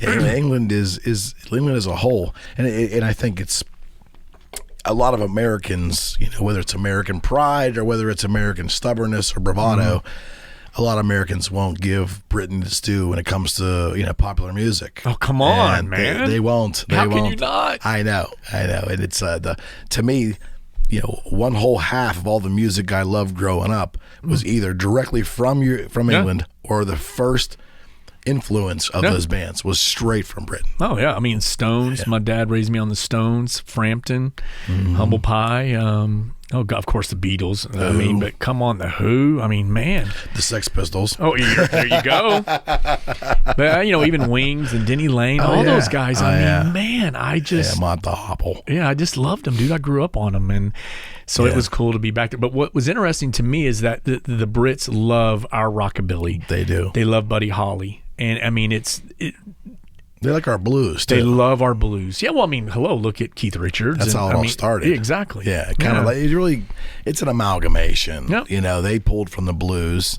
England is England as a whole, and I think it's a lot of Americans, whether it's American pride or whether it's American stubbornness or bravado, a lot of Americans won't give Britain its due when it comes to popular music. Oh, come on, man! They won't. How can you not? I know, and it's to me, one whole half of all the music I loved growing up was either directly from England or the first influence of those bands was straight from Britain. Oh yeah, I mean Stones. Yeah. My dad raised me on the Stones, Frampton, Humble Pie. Oh God, of course the Beatles. I mean, but come on, the Who. I mean, man, the Sex Pistols. Oh, there you go. But even Wings and Denny Lane, all those guys. I mean, man, I just Mott the Hopple. Yeah, I just loved them, dude. I grew up on them, and so it was cool to be back there. But what was interesting to me is that the Brits love our rockabilly. They do. They love Buddy Holly, and I mean they like our blues, too. They love our blues. Yeah, well, I mean, hello, look at Keith Richards. That's how it all started. Exactly. Yeah, kind of like, it's an amalgamation. Yep. They pulled from the blues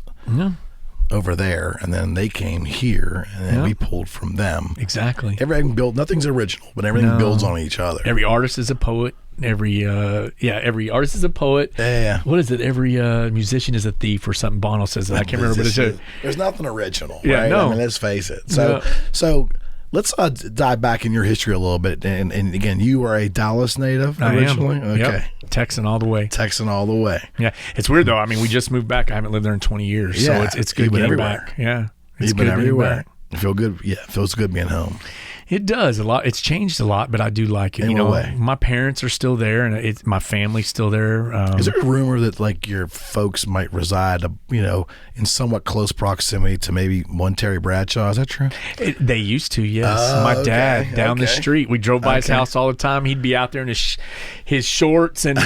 over there, and then they came here, and then we pulled from them. Exactly. Everything nothing's original, but everything builds on each other. Every artist is a poet. Every artist is a poet. Yeah. What is it? Every musician is a thief or something. Bono says that. I can't remember what it is. There's nothing original, yeah, right? No. I mean, let's face it. So let's dive back in your history a little bit. And again, you are a Dallas native originally? I am. Okay. Yep. Texan all the way. Texan all the way. Yeah. It's weird, though. I mean, we just moved back. I haven't lived there in 20 years. So it's good getting back. Yeah. It's good everywhere. You feel good. Yeah. It feels good being home. It does a lot. It's changed a lot, but I do like it. In what way? My parents are still there, and my family's still there. Is there a rumor that like your folks might reside, in somewhat close proximity to maybe one Terry Bradshaw? Is that true? They used to, yes. My dad down the street. We drove by his house all the time. He'd be out there in his shorts and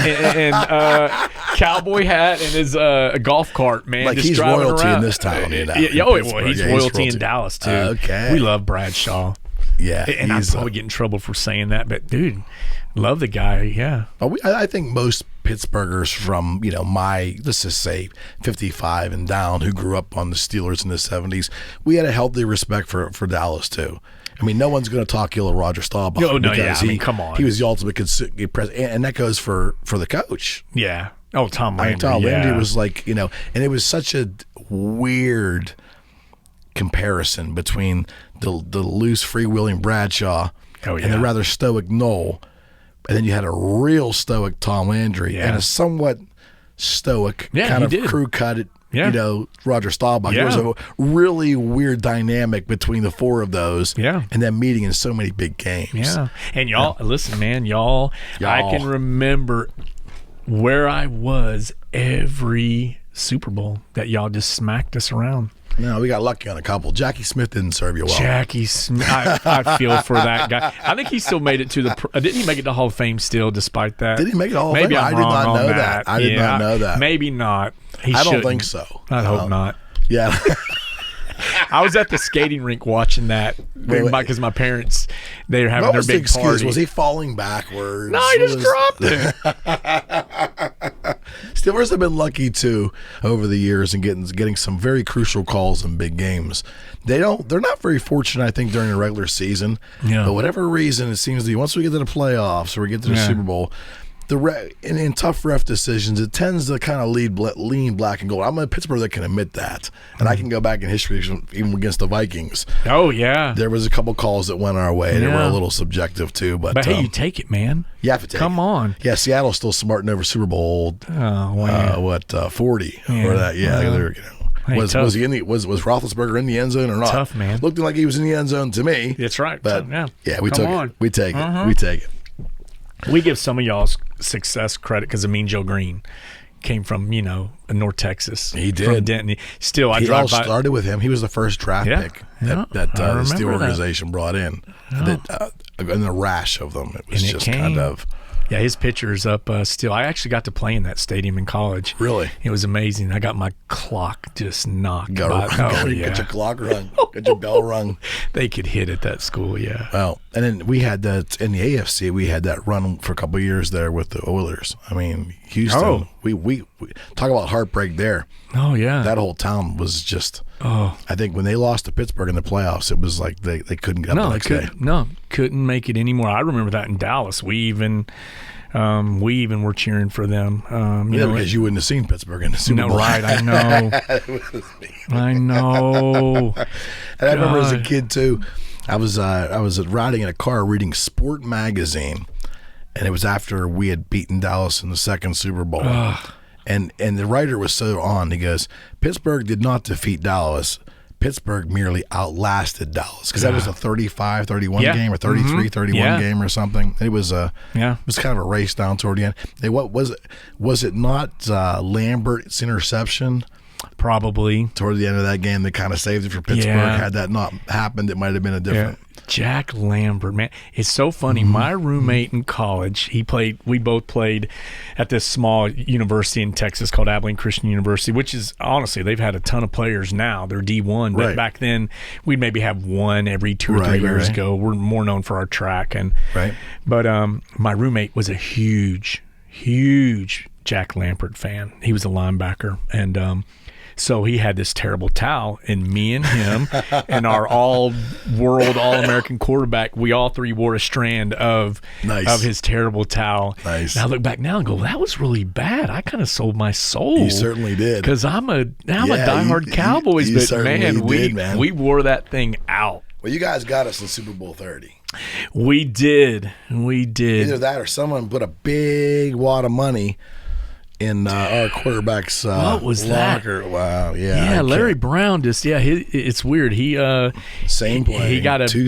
cowboy hat and his golf cart. Man, like just he's driving royalty around. in this town. He's royalty in Dallas too. Okay, we love Bradshaw. Yeah, and I'd probably get in trouble for saying that, but dude, love the guy. Yeah, I think most Pittsburghers from let's just say 55 and down who grew up on the Steelers in the 70s, we had a healthy respect for Dallas too. I mean, no one's going to talk ill of Roger Staubach. Come on, he was the ultimate president, and that goes for the coach. Yeah. Oh, Tom Landry. Tom Landry was like, and it was such a weird comparison between the loose, freewheeling Bradshaw and the rather stoic Noel, and then you had a real stoic Tom Landry and a somewhat stoic kind of crew-cut Roger Staubach. There was a really weird dynamic between the four of those, and then meeting in so many big games. Yeah, and listen, man, y'all, I can remember where I was every Super Bowl that y'all just smacked us around. No, we got lucky on a couple. Jackie Smith didn't serve you well. Jackie Smith, I feel for that guy. I think he still made it to didn't he make it to Hall of Fame still, despite that? Did he make it to Hall of Fame? Maybe I'm wrong on that. I did not know that. Maybe not. I don't think so. I hope not. Yeah. I was at the skating rink watching that because my parents, they were having their big party. Was he falling backwards? No, he just dropped it. Steelers have been lucky too over the years and getting some very crucial calls in big games. They're not very fortunate, I think, during the regular season. Yeah. But whatever reason, it seems to be once we get to the playoffs or we get to the Super Bowl, in tough ref decisions, it tends to kind of lean black and gold. I'm a Pittsburgh that can admit that, and I can go back in history even against the Vikings. Oh yeah, there was a couple calls that went our way. They were a little subjective too, but hey, you take it, man. You have to take Come on. Yeah, Seattle's still smarting over Super Bowl. 40 or that? Yeah, they're was Roethlisberger in the end zone or not? Tough, man. Looking like he was in the end zone to me. That's right. But we took it. We take it. We take it. We give some of y'all's success credit because of Mean Joe Green came from, North Texas. He did. From Denton. Still, He all started with him. He was the first draft pick that the Steel organization brought in. And a rash of them. It was just kind of... Yeah, his picture's up still. I actually got to play in that stadium in college. Really? It was amazing. I got my clock just knocked. Get your clock rung. Get your bell rung. They could hit at that school, yeah. Well, and then we had that in the AFC. We had that run for a couple of years there with the Oilers. I mean, Houston. We talk about heartbreak there. Oh, yeah. That whole town was just... I think when they lost to Pittsburgh in the playoffs, it was like they couldn't get up the next day. Couldn't make it anymore. I remember that in Dallas. We even were cheering for them. Because you wouldn't have seen Pittsburgh in the Super Bowl. Right, I know. I know. And I remember as a kid, too, I was riding in a car reading Sport Magazine, and it was after we had beaten Dallas in the second Super Bowl. And the writer was so on. He goes, Pittsburgh did not defeat Dallas. Pittsburgh merely outlasted Dallas because that was a 35-31 game or 33-31 game or something. It was it was kind of a race down toward the end. What was it? Was it not Lambert's interception? Probably toward the end of that game that kind of saved it for Pittsburgh. Had that not happened, it might have been a different. Jack Lambert, man, it's so funny. My roommate in college, we both played at this small university in Texas called Abilene Christian University, which is honestly, they've had a ton of players now. They're D1, but back then we'd maybe have one every 2 or 3 years ago. We're more known for our track but my roommate was a huge Jack Lambert fan. He was a linebacker, and so he had this terrible towel, and me and him and our all-world, all-American quarterback, we all three wore a strand of his terrible towel. Nice. And I look back now and go, that was really bad. I kind of sold my soul. You certainly did. Because I'm a diehard Cowboys, you but man, we wore that thing out. Well, you guys got us in Super Bowl 30. We did. Either that or someone put a big wad of money in our quarterback's what was locker. That? Wow, yeah. Larry Brown just it's weird. He same play. He got two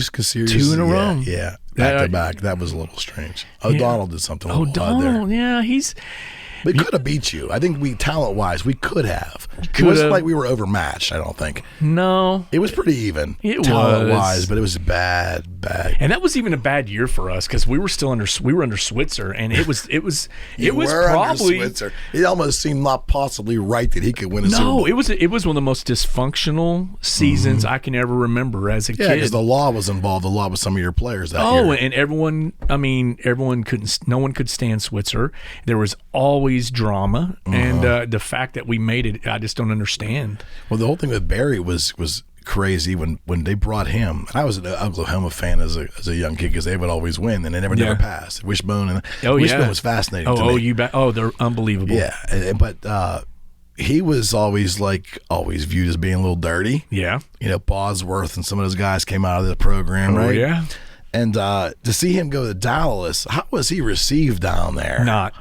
in a row. Yeah, back to back. That was a little strange. O'Donnell did something a little odd there. Yeah, we could have beat you. I think talent-wise, we could have. It wasn't like we were overmatched, I don't think. No. It was pretty even. Talent-wise, but it was bad. And that was even a bad year for us because we were under Switzer, and it was probably under Switzer. It almost seemed not possibly right that he could win a Super Bowl. No, it was one of the most dysfunctional seasons I can ever remember as a kid. Yeah, because the law was involved. The law with some of your players that year. Oh, and everyone couldn't. No one could stand Switzer. There was always drama, and the fact that we made it, I just don't understand. Well, the whole thing with Barry was crazy when they brought him. And I was an Oklahoma fan as a young kid because they would always win, and they never passed. Wishbone was fascinating to me. They're unbelievable. Yeah, but he was always viewed as being a little dirty. Yeah, Bosworth and some of those guys came out of the program, right? Yeah, and to see him go to Dallas, how was he received down there? Not.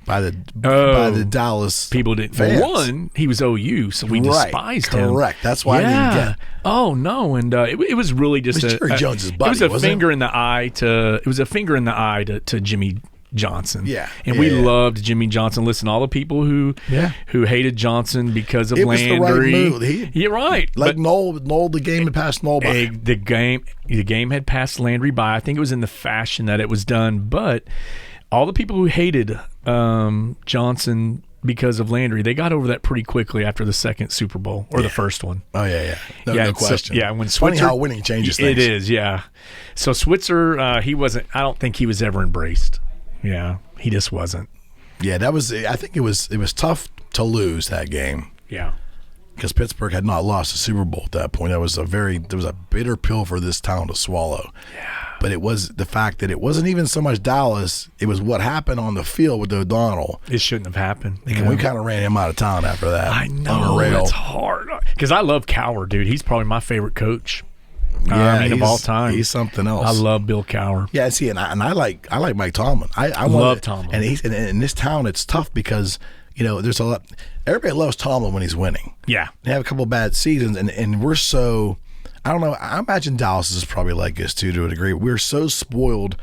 By the Dallas people didn't. fans. For one, he was OU, so we despised him. Correct. That's why I didn't get. Oh no, and it was really just Jerry Jones's buddy. It was a finger in the eye to Jimmy Johnson. Yeah, and we loved Jimmy Johnson. Listen, all the people who hated Johnson because of Landry. It was the right move. You're right. Like Noel, the game had passed Noel by. The game had passed Landry by. I think it was in the fashion that it was done, but all the people who hated Johnson because of Landry, they got over that pretty quickly after the second Super Bowl or the first one. Oh yeah. No question. So, when Switzer, funny how winning changes things. It is, yeah. So Switzer, he wasn't. I don't think he was ever embraced. Yeah, he just wasn't. Yeah, that was. I think it was tough to lose that game. Yeah. Because Pittsburgh had not lost a Super Bowl at that point. There was a bitter pill for this town to swallow. Yeah. But it was the fact that it wasn't even so much Dallas. It was what happened on the field with O'Donnell. It shouldn't have happened. We kind of ran him out of town after that. I know. It's hard. Because I love Cowher, dude. He's probably my favorite coach. Of all time. He's something else. I love Bill Cowher. Yeah, see, and I like Mike Tomlin. I love Tomlin. And in this town, it's tough because there's a lot. Everybody loves Tomlin when he's winning. Yeah, they have a couple of bad seasons, and we're so. I don't know. I imagine Dallas is probably like this too, to a degree. We're so spoiled,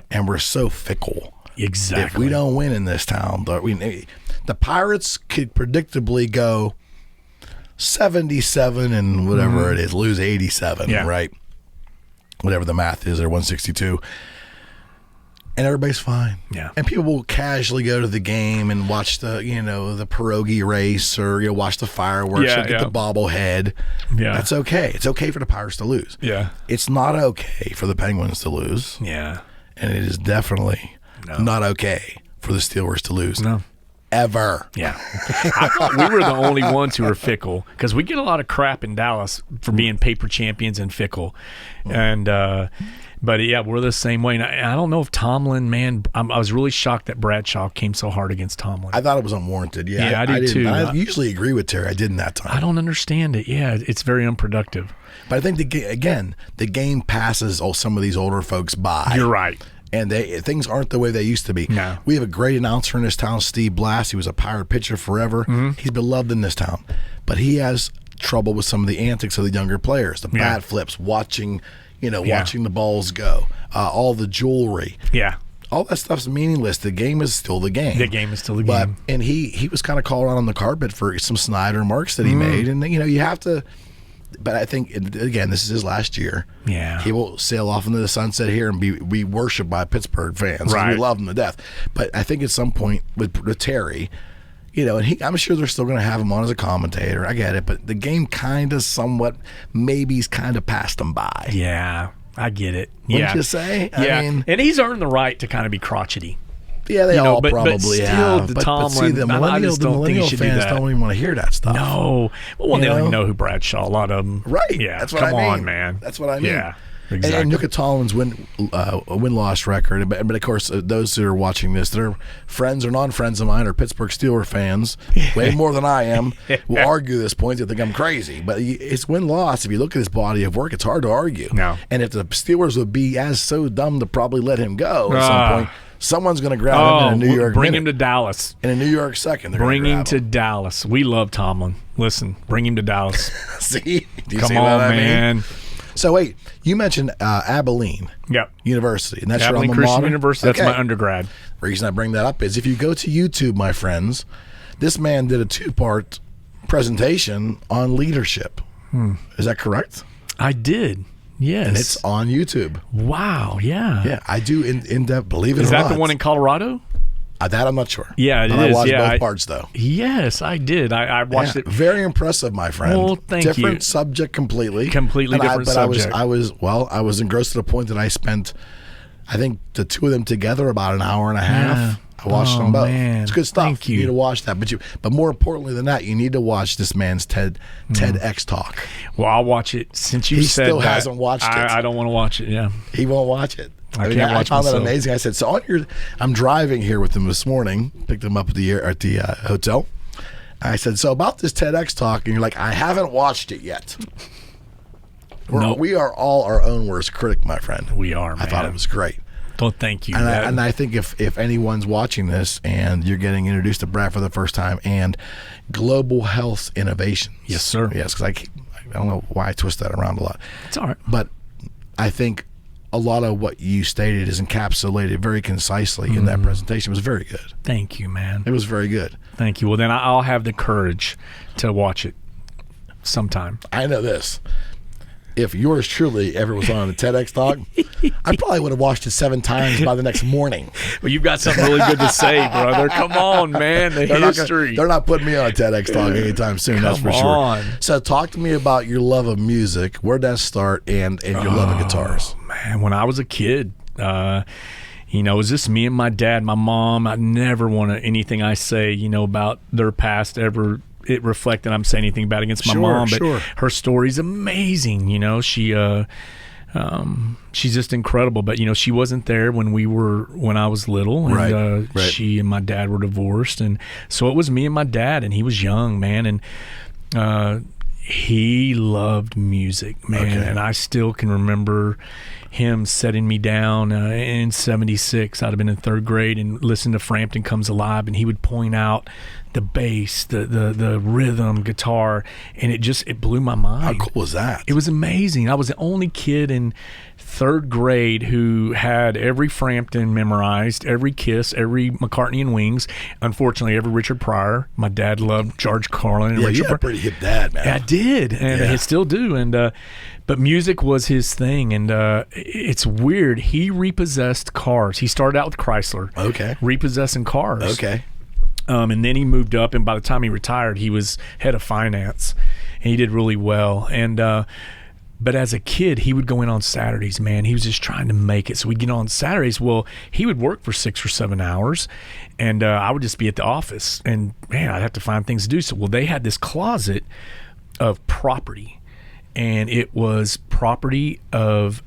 and we're so fickle. Exactly. If we don't win in this town, the Pirates could predictably go 77 and whatever it is, lose 87, right? Whatever the math is, they're 162. And everybody's fine. Yeah. And people will casually go to the game and watch the pierogi race or watch the fireworks or get the bobblehead. Yeah. That's okay. It's okay for the Pirates to lose. Yeah. It's not okay for the Penguins to lose. Yeah. And it is definitely not okay for the Steelers to lose. No. Ever. Yeah. I thought we were the only ones who were fickle because we get a lot of crap in Dallas for being paper champions and fickle. And but yeah, we're the same way. And I don't know if Tomlin, man, I was really shocked that Bradshaw came so hard against Tomlin. I thought it was unwarranted. Yeah, I did too. I usually agree with Terry. I didn't that time. I don't understand it. Yeah, it's very unproductive. But I think the game passes some of these older folks by. You're right. And things aren't the way they used to be. No. We have a great announcer in this town, Steve Blass. He was a Pirate pitcher forever. Mm-hmm. He's beloved in this town. But he has trouble with some of the antics of the younger players, the bat flips, watching the balls go, all the jewelry. Yeah. All that stuff's meaningless. The game is still the game. The game is still the game. And he was kind of called out on the carpet for some snide remarks that he made. And, you have to, but I think, again, this is his last year. Yeah. He will sail off into the sunset here and be worshipped by Pittsburgh fans. Right. We love him to death. But I think at some point with Terry, and I'm sure they're still going to have him on as a commentator. I get it. But the game kind of somewhat, maybe he's kind of passed him by. Yeah. I get it. Wouldn't you say? Yeah. I mean, and he's earned the right to kind of be crotchety. Yeah, they all probably still, have. But see, the millennial fans don't even want to hear that stuff. No. Well, they don't even know who Bradshaw. A lot of them. Right. Yeah. That's what I mean. Come on, man. That's what I mean. Yeah. Exactly. And look at Tomlin's win-loss record. But of course, those who are watching this, they're friends or non-friends of mine, or Pittsburgh Steelers fans, way more than I am, will argue this point. They think I'm crazy. But it's win-loss. If you look at his body of work, it's hard to argue. No. And if the Steelers would be so dumb to probably let him go at some point, someone's going to grab him in a New York bring him to Dallas. In a New York second. Bring him to Dallas. We love Tomlin. Listen, bring him to Dallas. See? Do you Come see on, what I man. mean? So wait, you mentioned Abilene University, and that's Abilene your alma Christian mater? University. That's my undergrad. The reason I bring that up is if you go to YouTube, my friends, this man did a 2-part presentation on leadership. Is that correct? I did. Yes. And it's on YouTube. Wow, yeah. Yeah, I do in depth, believe it or not. Is that the one in Colorado? That I'm not sure. Yeah, it is. I watched both parts, though. Yes, I did. I watched it. Very impressive, my friend. Well, thank you. Different subject completely. Completely different subject. I was engrossed to the point that I spent, I think, the two of them together about an hour and a half. Yeah. I watched them both. Man. It's good stuff. Thank you. You need to watch that. But more importantly than that, you need to watch this man's TEDx talk. Well, I'll watch it. Since you said still that, hasn't watched it. I don't want to watch it. Yeah, he won't watch it. I found that amazing. I said, so I'm driving here with him this morning, picked him up at the hotel. I said, so about this TEDx talk, and you're like, I haven't watched it yet. We are all our own worst critic, my friend. We are, man. I thought it was great. Well, thank you. And I think if anyone's watching this and you're getting introduced to Brad for the first time and global health innovation. Yes, sir. Yes, because I don't know why I twist that around a lot. It's all right. But I think a lot of what you stated is encapsulated very concisely in that presentation. It was very good. Thank you, man. It was very good. Thank you. Well, then I'll have the courage to watch it sometime. I know this. If yours truly ever was on a TEDx talk, I probably would have watched it 7 times by the next morning. Well, you've got something really good to say, brother. Come on, man. The history. They're not putting me on a TEDx talk anytime soon, that's for sure. So talk to me about your love of music. Where'd that start and your love of guitars? Man, when I was a kid, it was just me and my dad, my mom. I never want anything I say, about their past ever it reflect that I'm saying anything bad against my mom, but her story's amazing. She's just incredible. But she wasn't there when I was little, and she and my dad were divorced, and so it was me and my dad, and he was young, man, and he loved music, man, and I still can remember him setting me down in '76. I'd have been in 3rd grade and listened to Frampton Comes Alive, and he would point out the bass, the rhythm, guitar, and it blew my mind. How cool was that? It was amazing. I was the only kid in 3rd grade who had every Frampton memorized, every Kiss, every McCartney and Wings. Unfortunately, every Richard Pryor. My dad loved George Carlin and Richard you had Pryor. a pretty hip dad, man. I did, and I still do. And but music was his thing, and it's weird. He repossessed cars. He started out with Chrysler. Okay. Repossessing cars. Okay. And then he moved up, and by the time he retired, he was head of finance, and he did really well. And but as a kid, he would go in on Saturdays, man. He was just trying to make it. So we'd get on Saturdays. Well, he would work for 6 or 7 hours, and I would just be at the office, and man, I'd have to find things to do. So, they had this closet of property, and it was property of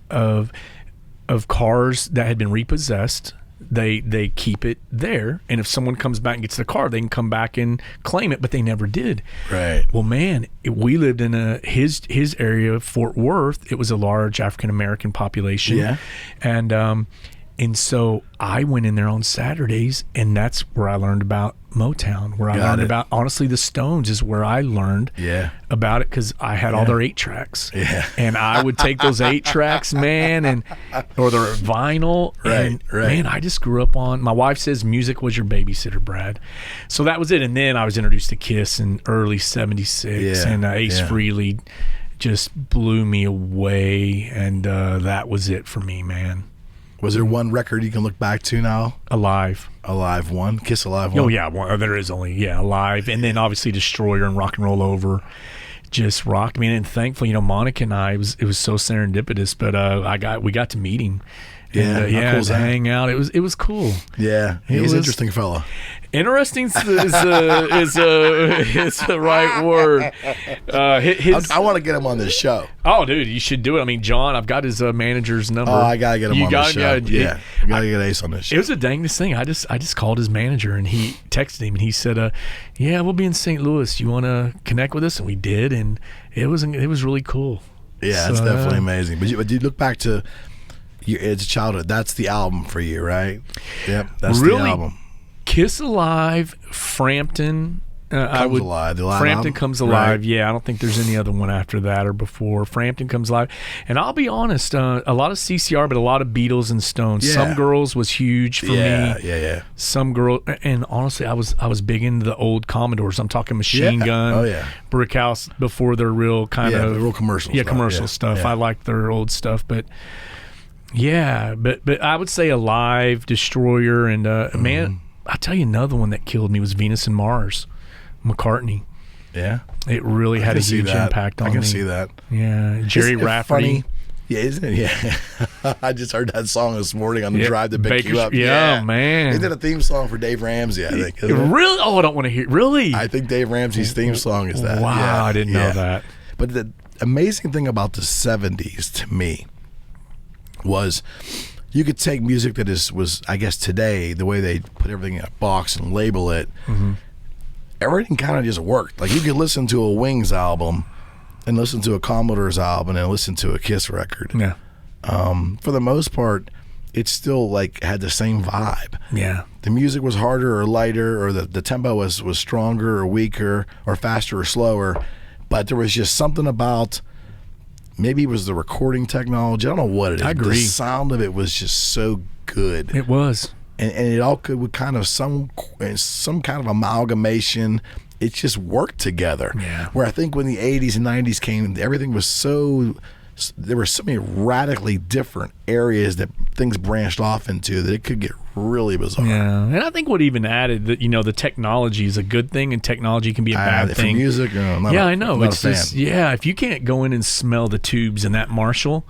cars that had been repossessed. They keep it there, and if someone comes back and gets the car, they can come back and claim it, but they never did. Right. Well, man, we lived in his area of Fort Worth. It was a large African American population. Yeah. And And so I went in there on Saturdays, and that's where I learned about Motown, where I learned about, honestly, the Stones is where I learned about it, because I had all their 8-tracks. Yeah. And I would take those 8-tracks, man, or their vinyl. Right. Man, I just grew up on, my wife says music was your babysitter, Brad. So that was it. And then I was introduced to Kiss in early 76, and Ace Frehley just blew me away, and that was it for me, man. Was there one record you can look back to now? Alive one? Kiss Alive one? Oh, yeah. There is only, Alive. And then obviously Destroyer and Rock and Roll Over just rocked me. And thankfully, Monica and I, it was so serendipitous, but we got to meet him. And, cool to hang out. It was cool. Yeah, he's an interesting fella. Interesting is the right word. I want to get him on this show. Oh, dude, you should do it. I mean, John, I've got his manager's number. Oh, I gotta get him on the show. I gotta get Ace on this show. It was the dangest thing. I just called his manager, and he texted him, and he said, "Yeah, we'll be in St. Louis. You want to connect with us?" And we did, and it was really cool. Yeah, it's definitely amazing. But you look back to it's childhood. That's the album for you, right? Yep, that's the album. Kiss Alive, Frampton. Alive. The live Frampton album? Comes Alive. Right. Yeah, I don't think there's any other one after that or before. Frampton Comes Alive. And I'll be honest, a lot of CCR, but a lot of Beatles and Stones. Yeah. Some Girls was huge for me. Yeah. Some Girl, and honestly, I was big into the old Commodores. I'm talking Machine Gun, Brick House before their real kind of the real commercial stuff. Commercial stuff. I liked their old stuff, but but I would say Alive, Destroyer, and man, I'll tell you another one that killed me was Venus and Mars, McCartney. Yeah. It really had a huge impact on me. I can see that. Yeah. Jerry Rafferty. Funny? Yeah, isn't it? Yeah. I just heard that song this morning on the drive to pick you up. Yeah, man. They did a theme song for Dave Ramsey, I think. Really? Oh, I don't want to hear. Really? I think Dave Ramsey's theme song is that. Wow, yeah. I didn't know that. But the amazing thing about the 70s to me was you could take music that was I guess today, the way they put everything in a box and label it, everything kind of just worked. Like you could listen to a Wings album and listen to a Commodore's album and listen to a Kiss record. Yeah. For the most part, it still like had the same vibe. Yeah. The music was harder or lighter, or the tempo was stronger or weaker or faster or slower, but there was just something about, maybe it was the recording technology. I don't know what it is. I agree. The sound of it was just so good. It was. And it all could with kind of some kind of amalgamation. It just worked together. Yeah. Where I think when the 80s and 90s came, everything was there were so many radically different areas that things branched off into that it could get really bizarre. Yeah, and I think what even added that, the technology is a good thing, and technology can be a bad thing. For music, I know. It's just, if you can't go in and smell the tubes in that Marshall,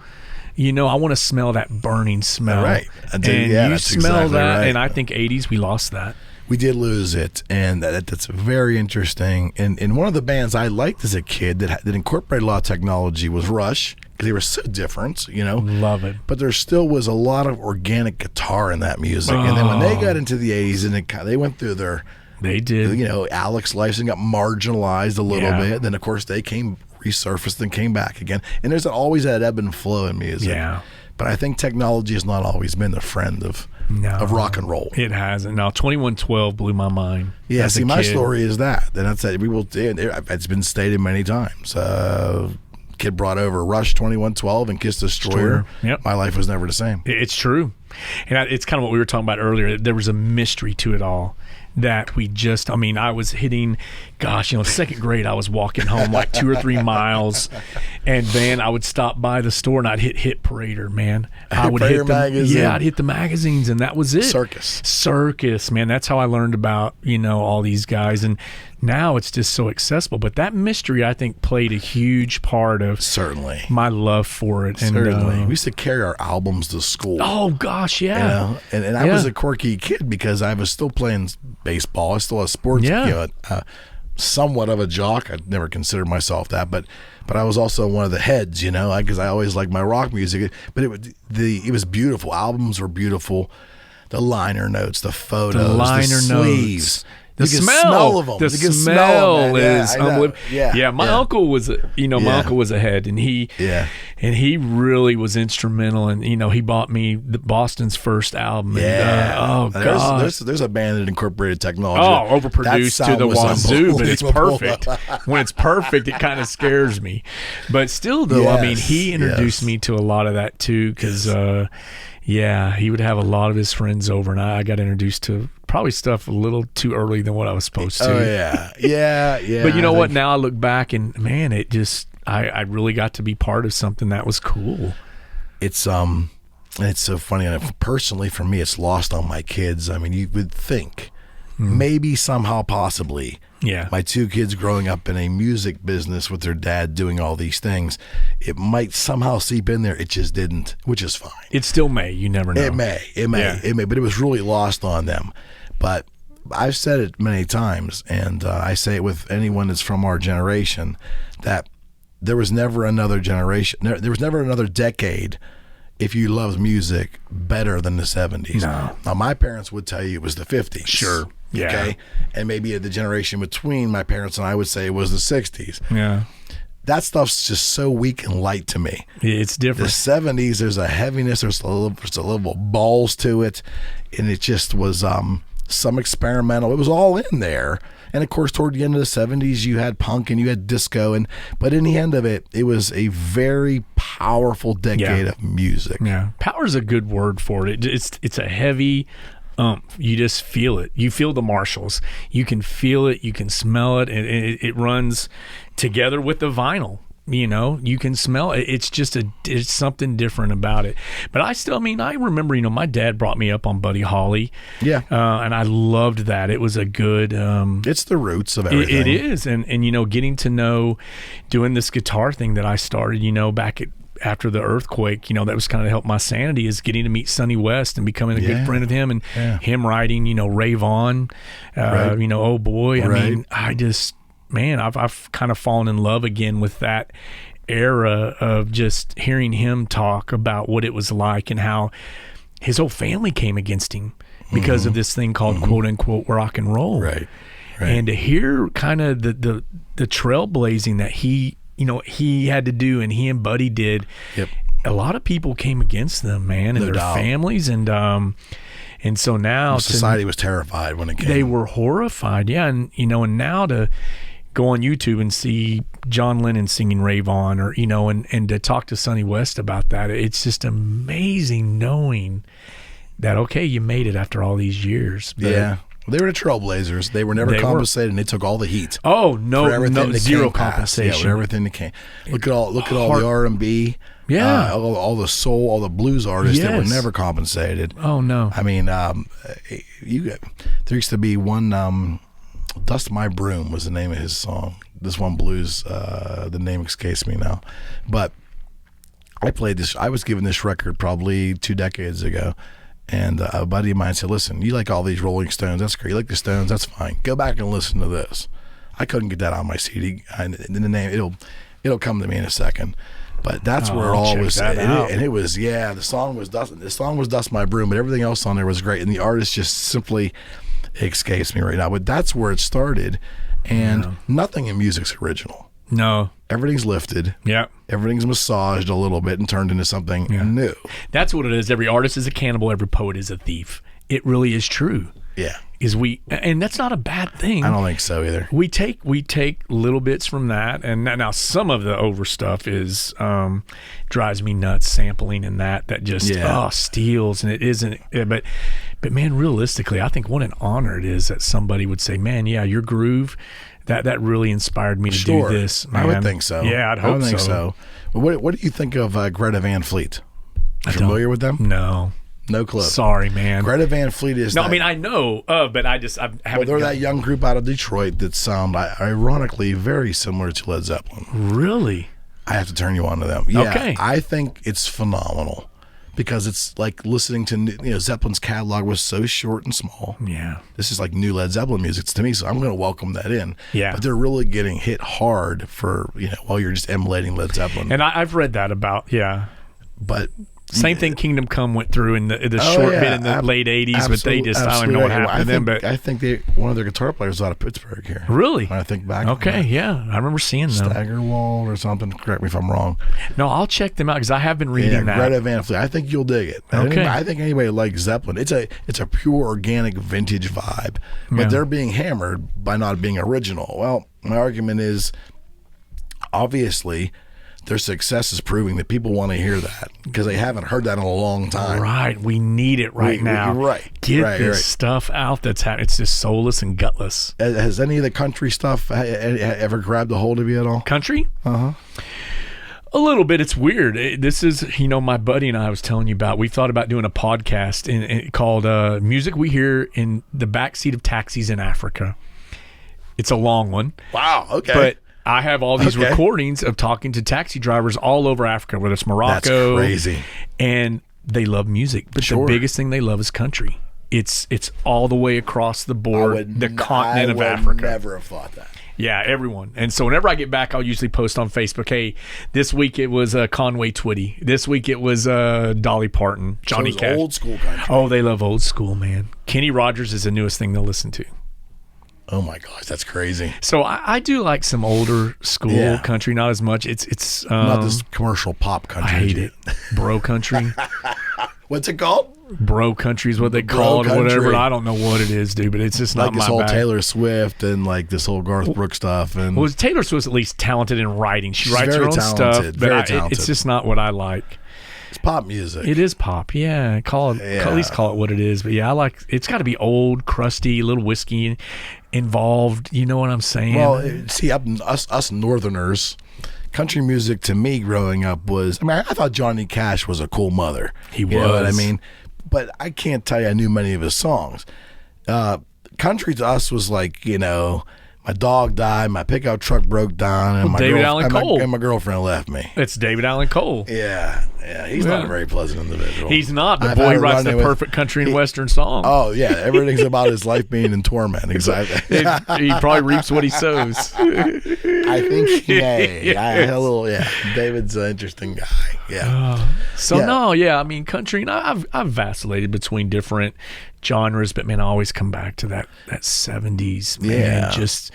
I want to smell that burning smell. Right. And you that's smell exactly that, right. and I think 80s, we lost that. We did lose it, and that's very interesting. And one of the bands I liked as a kid that incorporated a lot of technology was Rush, because they were so different, Love it. But there still was a lot of organic guitar in that music. And then when they got into the 80s, and they went through their... They did. Alex Lifeson got marginalized a little bit. Then, of course, they resurfaced and came back again. And there's always that ebb and flow in music. Yeah. But I think technology has not always been the friend of rock and roll. It hasn't. Now, 2112 blew my mind. Yeah, see, my story is that. And that's it. It's been stated many times. Kid brought over Rush, 2112, and Kiss Destroyer. Yep. My life was never the same. It's true. And it's kind of what we were talking about earlier. There was a mystery to it all that we just, I was hitting, second grade, I was walking home like 2 or 3 miles, and then I would stop by the store and I'd hit Parader, man. I would hit magazine. Yeah, I'd hit the magazines, and that was it. Circus, man. That's how I learned about, all these guys. And now it's just so accessible. But that mystery, I think, played a huge part of my love for it. Certainly. We used to carry our albums to school. Oh, gosh, yeah. And I was a quirky kid because I was still playing baseball. I still had sports, somewhat of a jock. I never considered myself that, but I was also one of the heads, because I always liked my rock music. But it was beautiful. Albums were beautiful. The liner notes, the photos, the sleeves. The you can smell. smell of them. The You can smell them, man. is I know. unbelievable. Yeah, my uncle was, my uncle was ahead, and he really was instrumental. And he bought me Boston's first album. Yeah. And, God, there's a band that incorporated technology. Oh, overproduced to the wazoo, but it's perfect. Unbelievable. When it's perfect, it kind of scares me. But still, though, I mean, Yes, he introduced yes. me to a lot of that too, because he would have a lot of his friends over, and I got introduced to probably stuff a little too early than what I was supposed to. Oh yeah. But you know what? Now I look back, and man, it just I really got to be part of something that was cool. It's so funny. And personally, for me, it's lost on my kids. I mean, you would think maybe somehow, possibly, my two kids growing up in a music business with their dad doing all these things, it might somehow seep in there. It just didn't, which is fine. It still may. You never know. It may, but it was really lost on them. But I've said it many times, and I say it with anyone that's from our generation, that there was never another generation, there was never another decade, if you loved music, better than the 70s. No. Now, my parents would tell you it was the 50s. Sure. Yeah. Okay? And maybe the generation between my parents and I would say it was the 60s. Yeah. That stuff's just so weak and light to me. It's The different. 70s, there's a heaviness, there's a little balls to it, and it just was some experimental. It was all in there. And of course, toward the end of the 70s, you had punk and you had disco, but in the end of it, it was a very powerful decade of music. Yeah, power's a good word for it. It's a heavy you just feel it. You feel the Marshalls. You can feel it. You can smell it. And it runs together with the vinyl. You can smell it. It's just it's something different about it. But I remember, my dad brought me up on Buddy Holly. Yeah. And I loved that. It was a good, it's the roots of everything. It is. And getting to know, doing this guitar thing that I started, back after the earthquake, that was kind of helped my sanity, is getting to meet Sonny West and becoming a good friend of him, and him writing, Rave On, Oh Boy. I mean, I've kind of fallen in love again with that era of just hearing him talk about what it was like and how his whole family came against him because of this thing called quote unquote rock and roll. Right. And to hear kind of the trailblazing that he had to do, and he and Buddy did. Yep. A lot of people came against them, man, and their families, and so now society was terrified when it came. They were horrified, and now to go on YouTube and see John Lennon singing Rave On, or and to talk to Sonny West about that, it's just amazing knowing that you made it after all these years. But they were the trailblazers. They were never compensated, and they took all the heat. Oh no, zero compensation. Yeah, with everything that came. Look at all the R&B. Yeah, all the soul, all the blues artists that were never compensated. Oh no. I mean, there used to be one. Dust My Broom was the name of his song. This one blues, the name escapes me now, but I played this. I was given this record probably 2 decades ago. And a buddy of mine said, "Listen, you like all these Rolling Stones? That's great. You like the Stones? That's fine. Go back and listen to this." I couldn't get that on my CD. And the name it'll come to me in a second. But that's where it all was. And it was the song was Dust My Broom, but everything else on there was great. And the artist just simply escapes me right now. But that's where it started. And nothing in music's original. No. Everything's lifted. Yeah. Everything's massaged a little bit and turned into something new. That's what it is. Every artist is a cannibal. Every poet is a thief. It really is true. Yeah. And that's not a bad thing. I don't think so either. We take little bits from that, and now some of the over stuff is drives me nuts, sampling and that just steals, and it isn't. But man, realistically, I think what an honor it is that somebody would say, "Man, yeah, your groove." That really inspired me to do this, man. I would think so. Yeah, I'd hope so. I think so. Well, what do you think of Greta Van Fleet? Familiar with them? No. No clue. Sorry, man. Greta Van Fleet is... No, I mean, I know, but I haven't... Well, they're that young group out of Detroit that sound, ironically, very similar to Led Zeppelin. Really? I have to turn you on to them. Yeah, okay. I think it's phenomenal. Because it's like listening to, Zeppelin's catalog was so short and small. Yeah. This is like new Led Zeppelin music to me, so I'm going to welcome that in. Yeah. But they're really getting hit hard for, while you're just emulating Led Zeppelin. And I've read that about, But Same thing Kingdom Come went through in the short bit in the late 80s, but they just, I don't even know what happened to them. But I think one of their guitar players was out of Pittsburgh here. Really? When I think back. Okay, yeah. I remember seeing them. Staggerwald or something. Correct me if I'm wrong. No, I'll check them out because I have been reading that. Greta Van Fleet. I think you'll dig it. Okay. I think anybody likes Zeppelin. It's a pure organic vintage vibe, but they're being hammered by not being original. Well, my argument is obviously their success is proving that people want to hear that because they haven't heard that in a long time. Right. We need it now. Get this stuff out that's it's just soulless and gutless. Has any of the country stuff ever grabbed a hold of you at all? Country? Uh-huh. A little bit. It's weird. This is, my buddy and I was telling you about, we thought about doing a podcast called Music We Hear in the Backseat of Taxis in Africa. It's a long one. Wow. Okay. But I have all these recordings of talking to taxi drivers all over Africa, whether it's Morocco. That's crazy. And they love music. But the biggest thing they love is country. It's all the way across the board, the continent of Africa. I would never have thought that. Yeah, everyone. And so whenever I get back, I'll usually post on Facebook, hey, this week it was Conway Twitty. This week it was Dolly Parton, Johnny Cash. Old school country. Oh, they love old school, man. Kenny Rogers is the newest thing they'll listen to. Oh my gosh, that's crazy. So I do like some older school country, not as much. It's not this commercial pop country. I hate it. Bro country. What's it called? Bro country is what they call it or whatever. I don't know what it is, dude, but it's just not my bag. Like this whole Taylor Swift and like this whole Garth Brooks stuff. And well, Taylor Swift's at least talented in writing. She writes her own stuff, but it's just not what I like. It's pop music. It is pop, yeah. At least call it what it is. But yeah, I like. It's got to be old, crusty, a little whiskey involved. You know what I'm saying? Well, see, us Northerners, country music to me growing up was. I mean, I thought Johnny Cash was a cool mother. He was. You know what I mean? But I can't tell you I knew many of his songs. Country to us was like, my dog died, my pickup truck broke down, and my girlfriend left me. It's David Allan Cole. Yeah. He's not a very pleasant individual. He's not, but boy, he writes the perfect country and western song. Oh, yeah. Everything's about his life being in torment. Exactly. He probably reaps what he sows. I think he may. David's an interesting guy. Yeah. I mean, country, and I've vacillated between different genres, but man, I always come back to that 70s. Man, just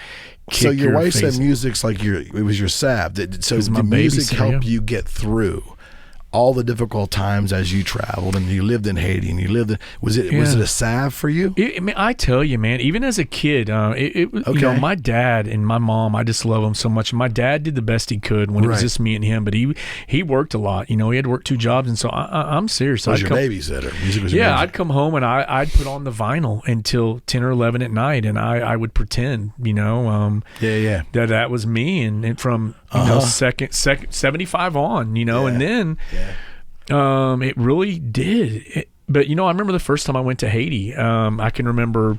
so your wife said music's like it was your salve. So did music help you get through all the difficult times as you traveled and you lived in Haiti and you lived in, was it a salve for you? I tell you, man, even as a kid, it was, my dad and my mom, I just love them so much. My dad did the best he could when it was just me and him, but he worked a lot. He had to work 2 jobs, and so I'm serious. So was your babysitter? Music was your babysitter. I'd come home and I'd put on the vinyl until 10 or 11 at night, and I would pretend, that was me, and from second 75 on, and then it really did. But I remember the first time I went to Haiti. I can remember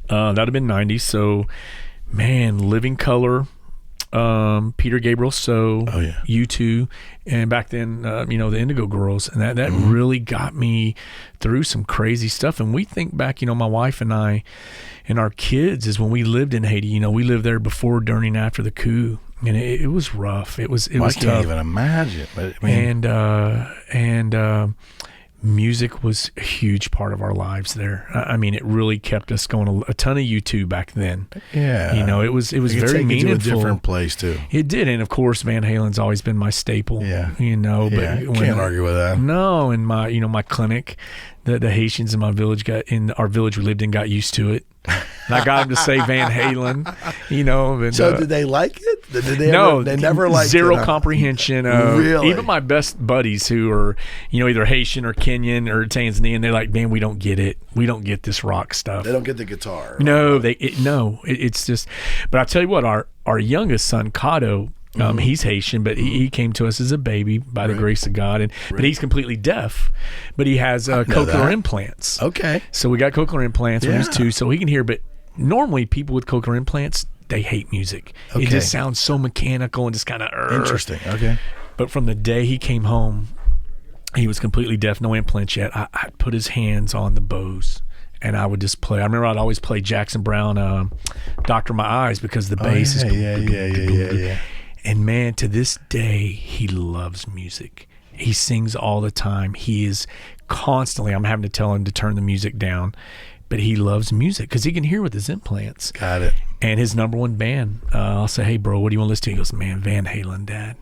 that'd have been 90s. So, man, Living Color, Peter Gabriel, U2, and back then, the Indigo Girls, and that really got me through some crazy stuff. And we think back, my wife and I, and our kids, is when we lived in Haiti. We lived there before, during, and after the coup. And it was rough. It was tough. I can't even imagine. But, and music was a huge part of our lives there. I mean, it really kept us going. A ton of U2 back then. Yeah. It was very meaningful. To a different place too. It did, and of course, Van Halen's always been my staple. Yeah. But can't argue with that. No, and my clinic, the Haitians in our village we lived in got used to it. And I got them to say Van Halen, And, so did they like it? They never liked zero comprehension. Really? Even my best buddies who are, either Haitian or Kenyan or Tanzanian, they're like, man, we don't get it. We don't get this rock stuff. They don't get the guitar. No, it's just. But I tell you what, our youngest son, Kato. He's Haitian, but he came to us as a baby by the grace of God, but he's completely deaf, but he has cochlear implants. Okay. So we got cochlear implants when he's 2, so he can hear, but normally people with cochlear implants, they hate music. Okay. It just sounds so mechanical and just kind of interesting. Okay. But from the day he came home, he was completely deaf, no implants yet. I'd put his hands on the bows. And I would just play. I remember I'd always play Jackson Browne, Doctor My Eyes, because the bass is. Yeah. And man, to this day, he loves music. He sings all the time. He is constantly, I'm having to tell him to turn the music down, but he loves music because he can hear with his implants. Got it. And his number one band, I'll say, hey, bro, what do you want to listen to? He goes, man, Van Halen, Dad.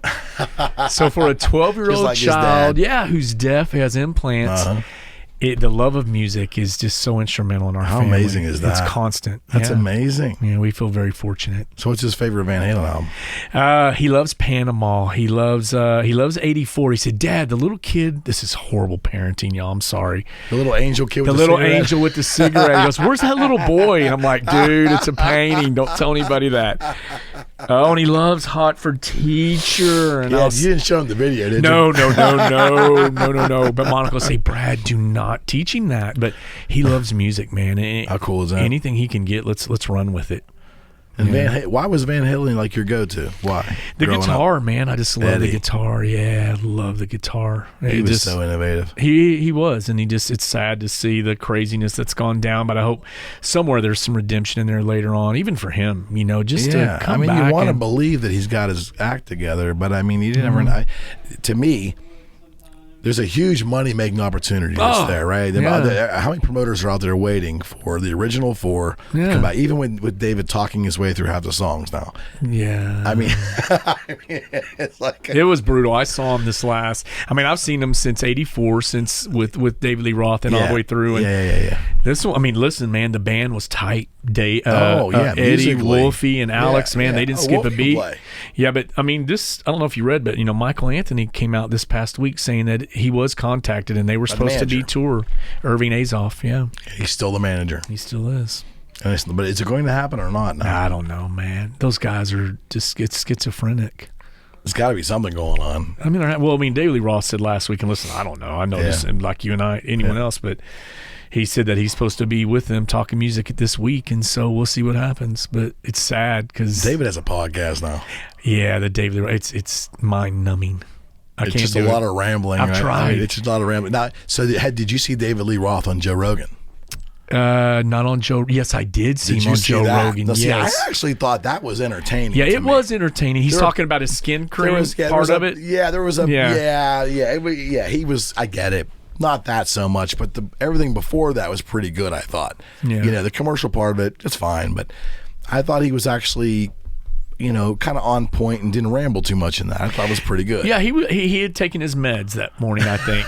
So for a 12-year-old like child, who's deaf, has implants, the love of music is just so instrumental in our family. How amazing is that? It's constant. That's amazing. Yeah, we feel very fortunate. So what's his favorite Van Halen album? He loves Panama. He loves 84. He said, Dad, the little kid, this is horrible parenting, y'all. I'm sorry. The little angel kid with the cigarette? little angel with the cigarette. He goes, where's that little boy? And I'm like, dude, it's a painting. Don't tell anybody that. Oh, and he loves Hot for Teacher. And you didn't show him the video, did no, you? No. But Monica will say, Brad, do not teach him that. But he loves music, man. How cool is that? Anything he can get, let's run with it. And why was Van Halen like your go-to? Why? The guitar, man. I just love the guitar. Yeah, I love the guitar. He was so innovative. He was, and it's sad to see the craziness that's gone down, but I hope somewhere there's some redemption in there later on, even for him, to come back. You want to believe that he's got his act together, but I mean, he didn't ever. To me, there's a huge money-making opportunity there, right? How many promoters are out there waiting for the original four to come back? Even with David talking his way through half the songs now. Yeah. I mean it's like... It was brutal. I saw him I've seen him since 84, with David Lee Roth and all the way through. And this one, listen, man, the band was tight. Eddie, Wolfie, and Alex, they didn't skip a beat. Yeah, but I don't know if you read, but Michael Anthony came out this past week saying that he was contacted and they were supposed to be tour. Irving Azoff, he's still the manager. He still is. But is it going to happen or not? Nah, I don't know, man. Those guys are just schizophrenic. There's got to be something going on. David Lee Roth said last week, and listen, I don't know. I know this like you and anyone else, but he said that he's supposed to be with them talking music this week, and so we'll see what happens. But it's sad because David has a podcast now. Yeah, the David. It's mind numbing. It's just a lot of rambling. I've tried. It's just a lot of rambling. Now, so did you see David Lee Roth on Joe Rogan? Not on Joe. Yes, I did see him on Joe Rogan. Now, yes, I actually thought that was entertaining. Yeah, it was entertaining. He's talking about his skin cream part of it. Yeah, there was a he was. I get it. Not that so much, but everything before that was pretty good. I thought. Yeah. The commercial part of it, it's fine, but I thought he was actually, kind of on point and didn't ramble too much in that. I thought it was pretty good. Yeah, he had taken his meds that morning, I think.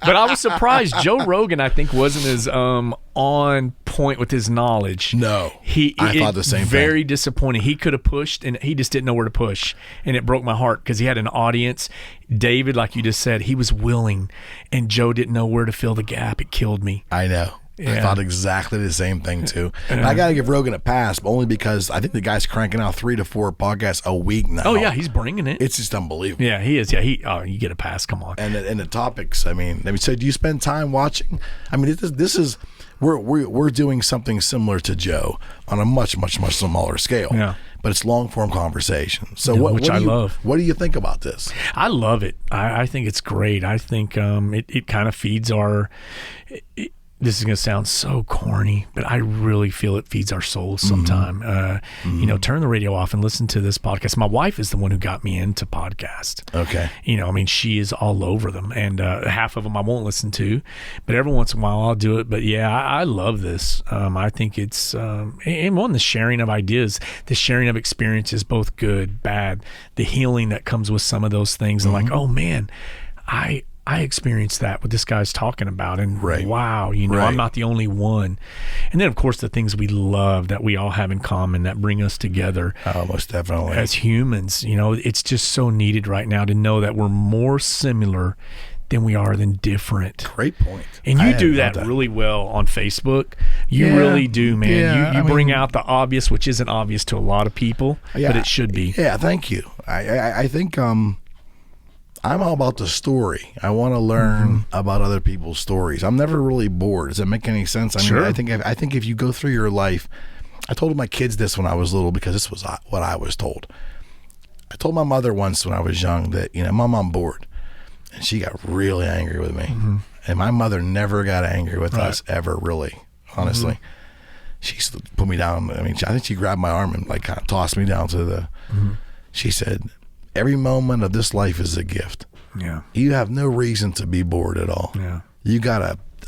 But I was surprised. Joe Rogan, I think, wasn't as on point with his knowledge. No, I thought the same thing. Very disappointing. He could have pushed, and he just didn't know where to push. And it broke my heart because he had an audience. David, like you just said, he was willing, and Joe didn't know where to fill the gap. It killed me. I know. Yeah. I thought exactly the same thing too. And I got to give Rogan a pass, but only because I think the guy's cranking out 3 to 4 podcasts a week now. Oh yeah, he's bringing it. It's just unbelievable. Yeah, he is. Yeah, you get a pass. Come on. And the topics. So do you spend time watching? This is we're doing something similar to Joe on a much smaller scale. Yeah. But it's long form conversation. So I love. What do you think about this? I love it. I think it's great. I think it kind of feeds our. This is going to sound so corny, but I really feel it feeds our souls sometime. Turn the radio off and listen to this podcast. My wife is the one who got me into podcasts. Okay. She is all over them, and half of them I won't listen to, but every once in a while I'll do it. But yeah, I love this. I think it's and the sharing of ideas, the sharing of experiences, both good, bad, the healing that comes with some of those things, and like, oh man, I experienced that what this guy's talking about, and wow, I'm not the only one. And then, of course, the things we love that we all have in common that bring us together. Oh, most definitely. As humans, it's just so needed right now to know that we're more similar than we are than different. Great point. And you do that really well on Facebook. You really do, man. Yeah, you bring out the obvious, which isn't obvious to a lot of people, but it should be. Yeah, thank you. I think I'm all about the story. I want to learn about other people's stories. I'm never really bored. Does that make any sense? Sure. I think if you go through your life, I told my kids this when I was little because this was what I was told. I told my mother once when I was young that, Mom, I'm bored. And she got really angry with me. And my mother never got angry with us ever, really, honestly. She used to put me down. I think she grabbed my arm and kind of tossed me down to the, she said, every moment of this life is a gift. Yeah. You have no reason to be bored at all. Yeah. You got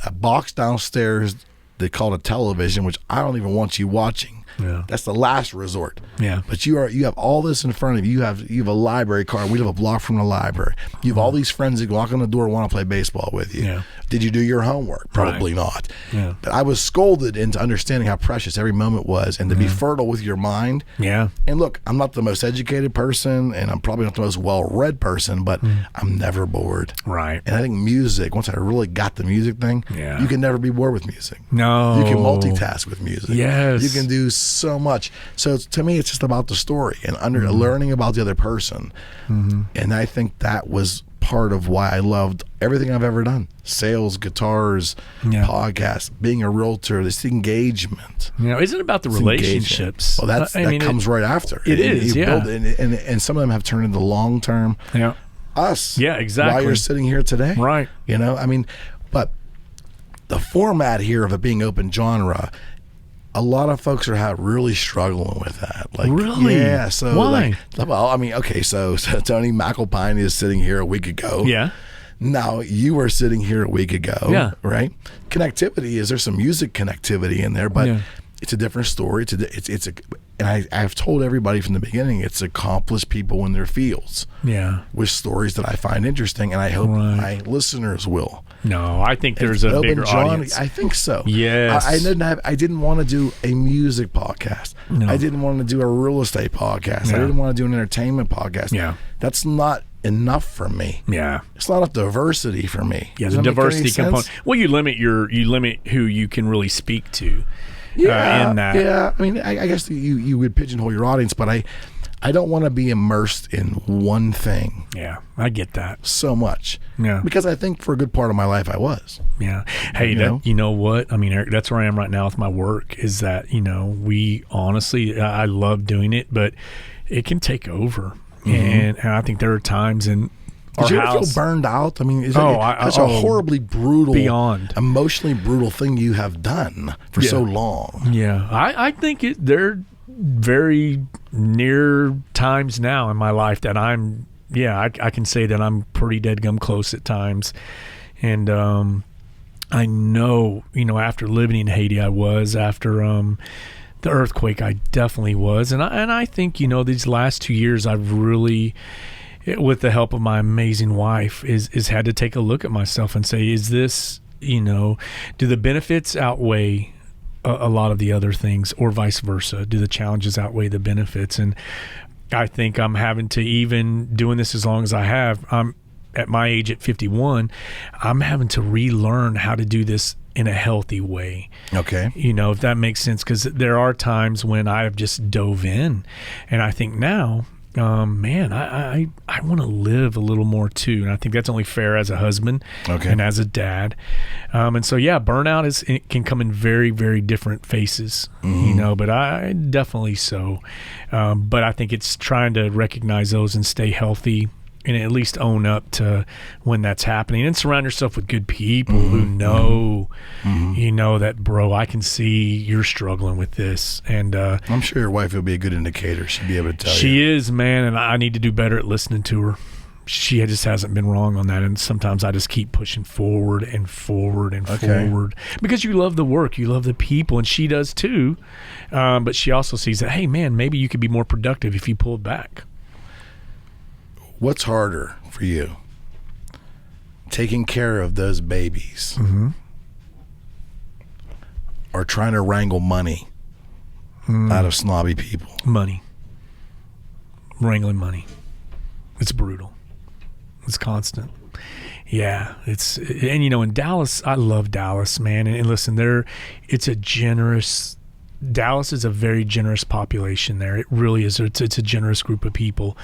a box downstairs they call it a television, which I don't even want you watching. Yeah. That's the last resort. Yeah. But you have all this in front of you. You have a library card. We live a block from the library. You have all these friends that walk on the door and want to play baseball with you. Yeah. Did you do your homework? Probably not. Yeah. But I was scolded into understanding how precious every moment was and to be fertile with your mind. Yeah. And look, I'm not the most educated person and I'm probably not the most well-read person, but I'm never bored. Right. And I think music, once I really got the music thing, Yeah. you can never be bored with music. No. You can multitask with music. Yes. You can do so much. So to me, it's just about the story and learning about the other person. And I think that was part of why I loved everything I've ever done. Sales, guitars, podcasts, being a realtor, this engagement. You know, isn't it about the It's relationships? engagement. Well, that comes right after. It is, you yeah. build it, and some of them have turned into long-term Yeah. us. Yeah, exactly. Why you're sitting here today. Right. You know, I mean, but the format here of it being open genre, a lot of folks are really struggling with that. Like, really? Yeah. So, why? Well, I mean, okay. So Tony McAlpine is sitting here a week ago. Yeah. Now you were sitting here a week ago. Yeah. Right. Connectivity is there's some music connectivity in there, but it's a different story. And I've told everybody from the beginning, it's accomplished people in their fields. Yeah. With stories that I find interesting, and I hope my listeners will. No, I think there's a bigger audience. I think so. Yes. I didn't want to do a music podcast. No. I didn't want to do a real estate podcast. Yeah. I didn't want to do an entertainment podcast. Yeah. That's not enough for me. Yeah. It's not enough diversity for me. Yeah, Does the that make diversity any sense? component. Well, you limit who you can really speak to. Yeah, in that. yeah. I mean, I guess you would pigeonhole your audience, but I don't want to be immersed in one thing. Yeah, I get that so much. Yeah, because I think for a good part of my life I was. Yeah. Hey, you know what? I mean, Eric, that's where I am right now with my work. Is that we honestly, I love doing it, but it can take over, and I think there are times in. Did you ever feel burned out? I mean, it's a horribly brutal, emotionally brutal thing you have done for so long. Yeah, I think they're very near times now in my life that I can say that I'm pretty dead-gum close at times. And I know, after living in Haiti, I was. After the earthquake, I definitely was. And I think, these last 2 years, I've really... with the help of my amazing wife, is had to take a look at myself and say, is this, do the benefits outweigh a lot of the other things, or vice versa? Do the challenges outweigh the benefits? And I think I'm having to, even doing this as long as I have, I'm at my age at 51, I'm having to relearn how to do this in a healthy way. Okay. If that makes sense, because there are times when I have just dove in, and I think now, man, I want to live a little more too, and I think that's only fair as a husband and as a dad. And so, burnout it can come in very, very different faces, but I definitely so. But I think it's trying to recognize those and stay healthy, and at least own up to when that's happening, and surround yourself with good people who know, that, bro, I can see you're struggling with this. And I'm sure your wife will be a good indicator. She'd be able to tell you. She is, man, and I need to do better at listening to her. She just hasn't been wrong on that, and sometimes I just keep pushing forward and forward and forward, because you love the work, you love the people, and she does too. But she also sees that, hey, man, maybe you could be more productive if you pulled back. What's harder for you? Taking care of those babies or trying to wrangle money out of snobby people? Money. Wrangling money. It's brutal. It's constant. Yeah. And in Dallas, I love Dallas, man. And listen, Dallas is a very generous population there. It really is. It's a generous group of people.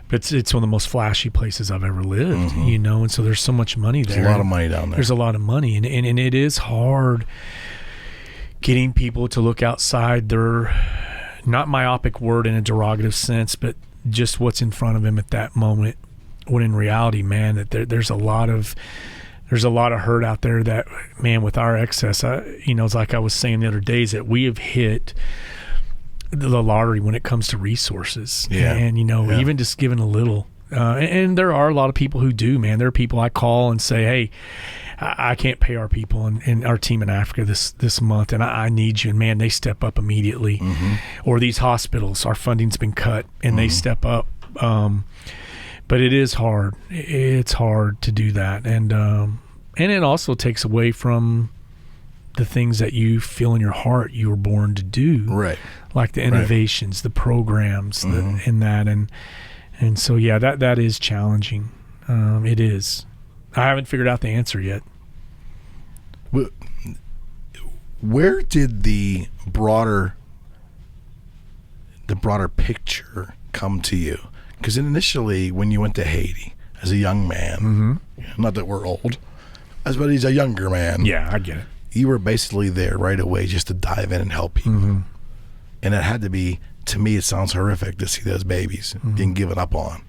But it's one of the most flashy places I've ever lived, and so there's so much money there. There's a lot of money down there. There's a lot of money, and it is hard getting people to look outside their, not myopic word in a derogative sense, but just what's in front of them at that moment, when in reality, man, that there's a lot of hurt out there that, man, with our excess, it's like I was saying the other day, is that we have hit the lottery when it comes to resources. Yeah. And, even just giving a little, And there are a lot of people who do, man. There are people I call and say, hey, I can't pay our people and our team in Africa this month, and I need you. And, man, they step up immediately. Or these hospitals, our funding's been cut, and they step up. But it is hard. It's hard to do that. And it also takes away from the things that you feel in your heart you were born to do. Right. Like the innovations, the programs, in that. And so, yeah, that is challenging. It is. I haven't figured out the answer yet. Where did the broader picture come to you? Because initially, when you went to Haiti as a young man, not that we're old, but he's a younger man. Yeah, I get it. You were basically there right away just to dive in and help people. And it had to be, to me, it sounds horrific to see those babies being given up on.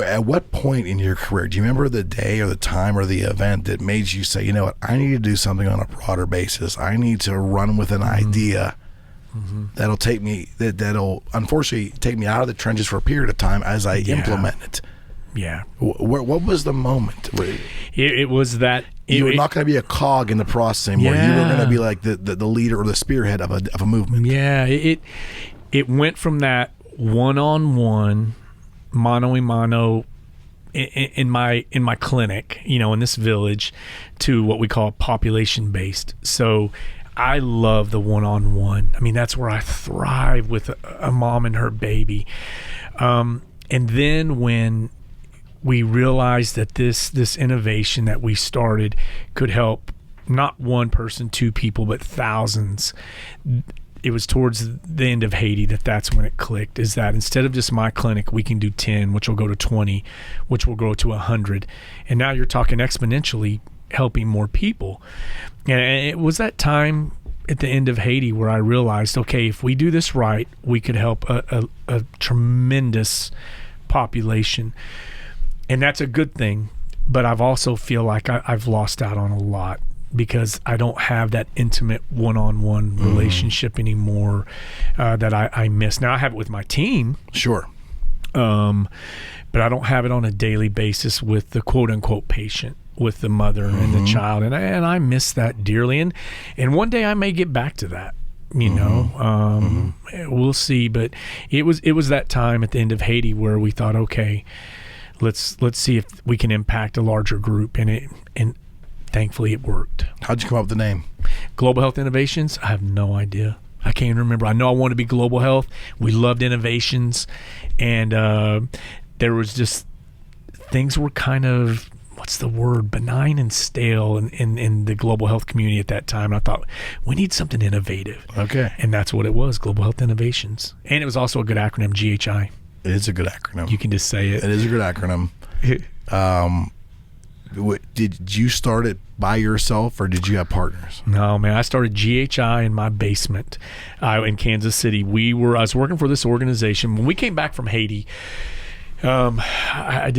At what point in your career, do you remember the day or the time or the event that made you say, you know what, I need to do something on a broader basis. I need to run with an idea that'll take me, that'll unfortunately take me out of the trenches for a period of time as I implement it. Yeah. What was the moment? It was that you were not going to be a cog in the process anymore. You were going to be like the leader or the spearhead of a movement. Yeah. It went from that one-on-one, mano a mano in my clinic, in this village, to what we call population-based. So I love the one-on-one. I mean, that's where I thrive with a mom and her baby. And then when we realized that this innovation that we started could help not one person, two people, but thousands, it was towards the end of Haiti that's when it clicked, is that instead of just my clinic, we can do 10, which will go to 20, which will grow to 100. And now you're talking exponentially helping more people. And it was that time at the end of Haiti where I realized, okay, if we do this right, we could help a tremendous population. And that's a good thing. But I've also feel like I've lost out on a lot, because I don't have that intimate one-on-one relationship anymore that I miss. Now I have it with my team. Sure. But I don't have it on a daily basis with the quote-unquote patient, with the mother and the child. And I miss that dearly. And one day I may get back to that, we'll see. But it was that time at the end of Haiti where we thought, okay, let's see if we can impact a larger group. And thankfully it worked. How'd you come up with the name? Global Health Innovations? I have no idea. I can't even remember. I know I wanted to be Global Health. We loved innovations. And there was just, things were kind of, what's the word, benign and stale in the global health community at that time. And I thought, we need something innovative. Okay. And that's what it was, Global Health Innovations. And it was also a good acronym, GHI. It is a good acronym. You can just say it. It is a good acronym. Did you start it by yourself, or did you have partners? No, man. I started GHI in my basement in Kansas City. I was working for this organization. When we came back from Haiti, I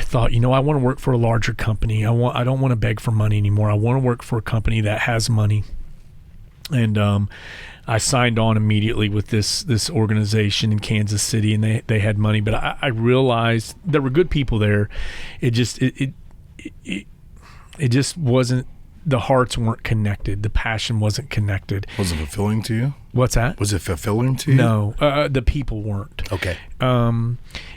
thought, I want to work for a larger company. I don't want to beg for money anymore. I want to work for a company that has money. And I signed on immediately with this organization in Kansas City, and they had money. But I realized there were good people there. It just wasn't, the hearts weren't connected. The passion wasn't connected. Was it fulfilling to you? What's that? Was it fulfilling to you? No, the people weren't. Okay.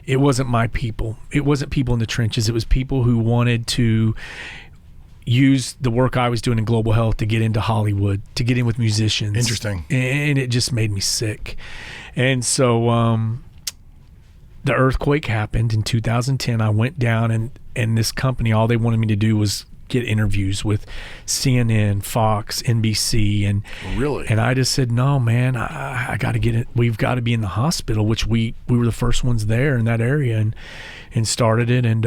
It wasn't my people. It wasn't people in the trenches. It was people who wanted to use the work I was doing in global health to get into Hollywood, to get in with musicians. Interesting. And it just made me sick. And so the earthquake happened in 2010. I went down, and this company, all they wanted me to do was get interviews with CNN, Fox, NBC, and really, and I just said, no, man, I got to get it. We've got to be in the hospital, which we were the first ones there in that area, and started it, and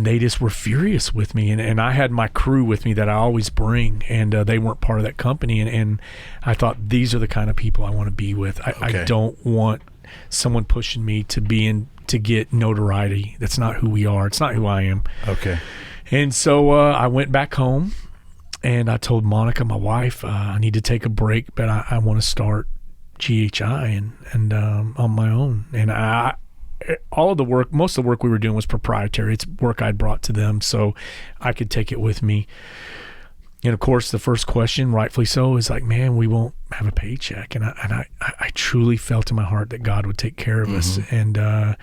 they just were furious with me, and I had my crew with me that I always bring, and they weren't part of that company, and I thought, these are the kind of people I want to be with. I don't want someone pushing me to get notoriety. That's not who we are. It's not who I am. Okay. And so I went back home, and I told Monica, my wife, I need to take a break, but I want to start GHI and on my own. And most of the work we were doing was proprietary. It's work I'd brought to them, so I could take it with me. And of course, the first question, rightfully so, is like, man, we won't have a paycheck. And I truly felt in my heart that God would take care of us. And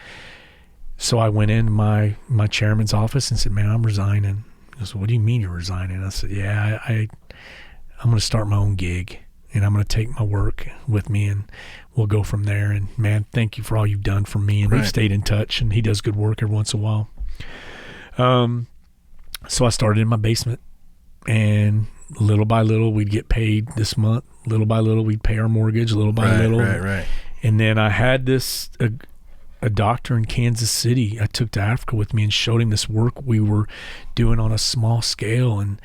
so I went into my chairman's office and said, man, I'm resigning. He said, what do you mean you're resigning? I said, yeah, I'm going to start my own gig, and I'm going to take my work with me, and we'll go from there. And man, thank you for all you've done for me. And we've stayed in touch, and he does good work every once in a while. So I started in my basement, and little by little we'd get paid this month. Little by little we'd pay our mortgage, little by little. Right. And then I had a doctor in Kansas City I took to Africa with me and showed him this work we were doing on a small scale. And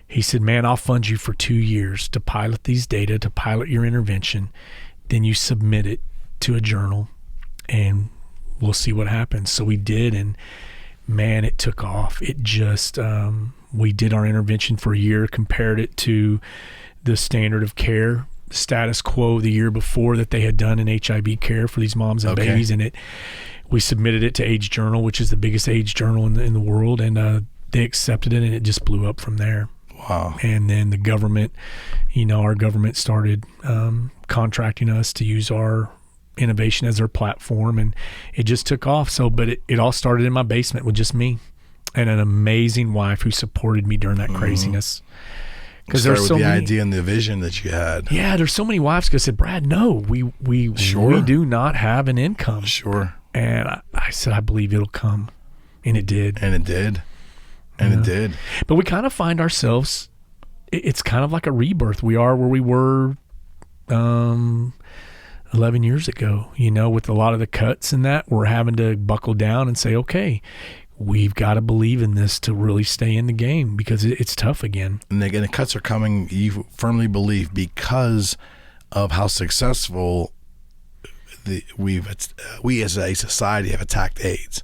he said, man, I'll fund you for 2 years to pilot these data, to pilot your intervention. Then you submit it to a journal, and we'll see what happens. So we did, and man, it took off. It just, we did our intervention for a year, compared it to the standard of care status quo the year before that they had done in HIV care for these moms and babies. And we submitted it to AIDS Journal, which is the biggest AIDS journal in the world. And they accepted it, and it just blew up from there. Wow. And then the government, our government started contracting us to use our innovation as their platform, and it just took off. So, but it all started in my basement with just me and an amazing wife who supported me during that craziness. Because there's so many, idea and the vision that you had. Yeah, there's so many wives who said, Brad, no, we do not have an income. Sure. And I said, I believe it'll come. And it did. It did. But we kind of find ourselves, it's kind of like a rebirth. We are where we were 11 years ago, with a lot of the cuts and that. We're having to buckle down and say, okay, we've got to believe in this to really stay in the game, because it's tough again. And again, the cuts are coming, you firmly believe, because of how successful we as a society have attacked AIDS.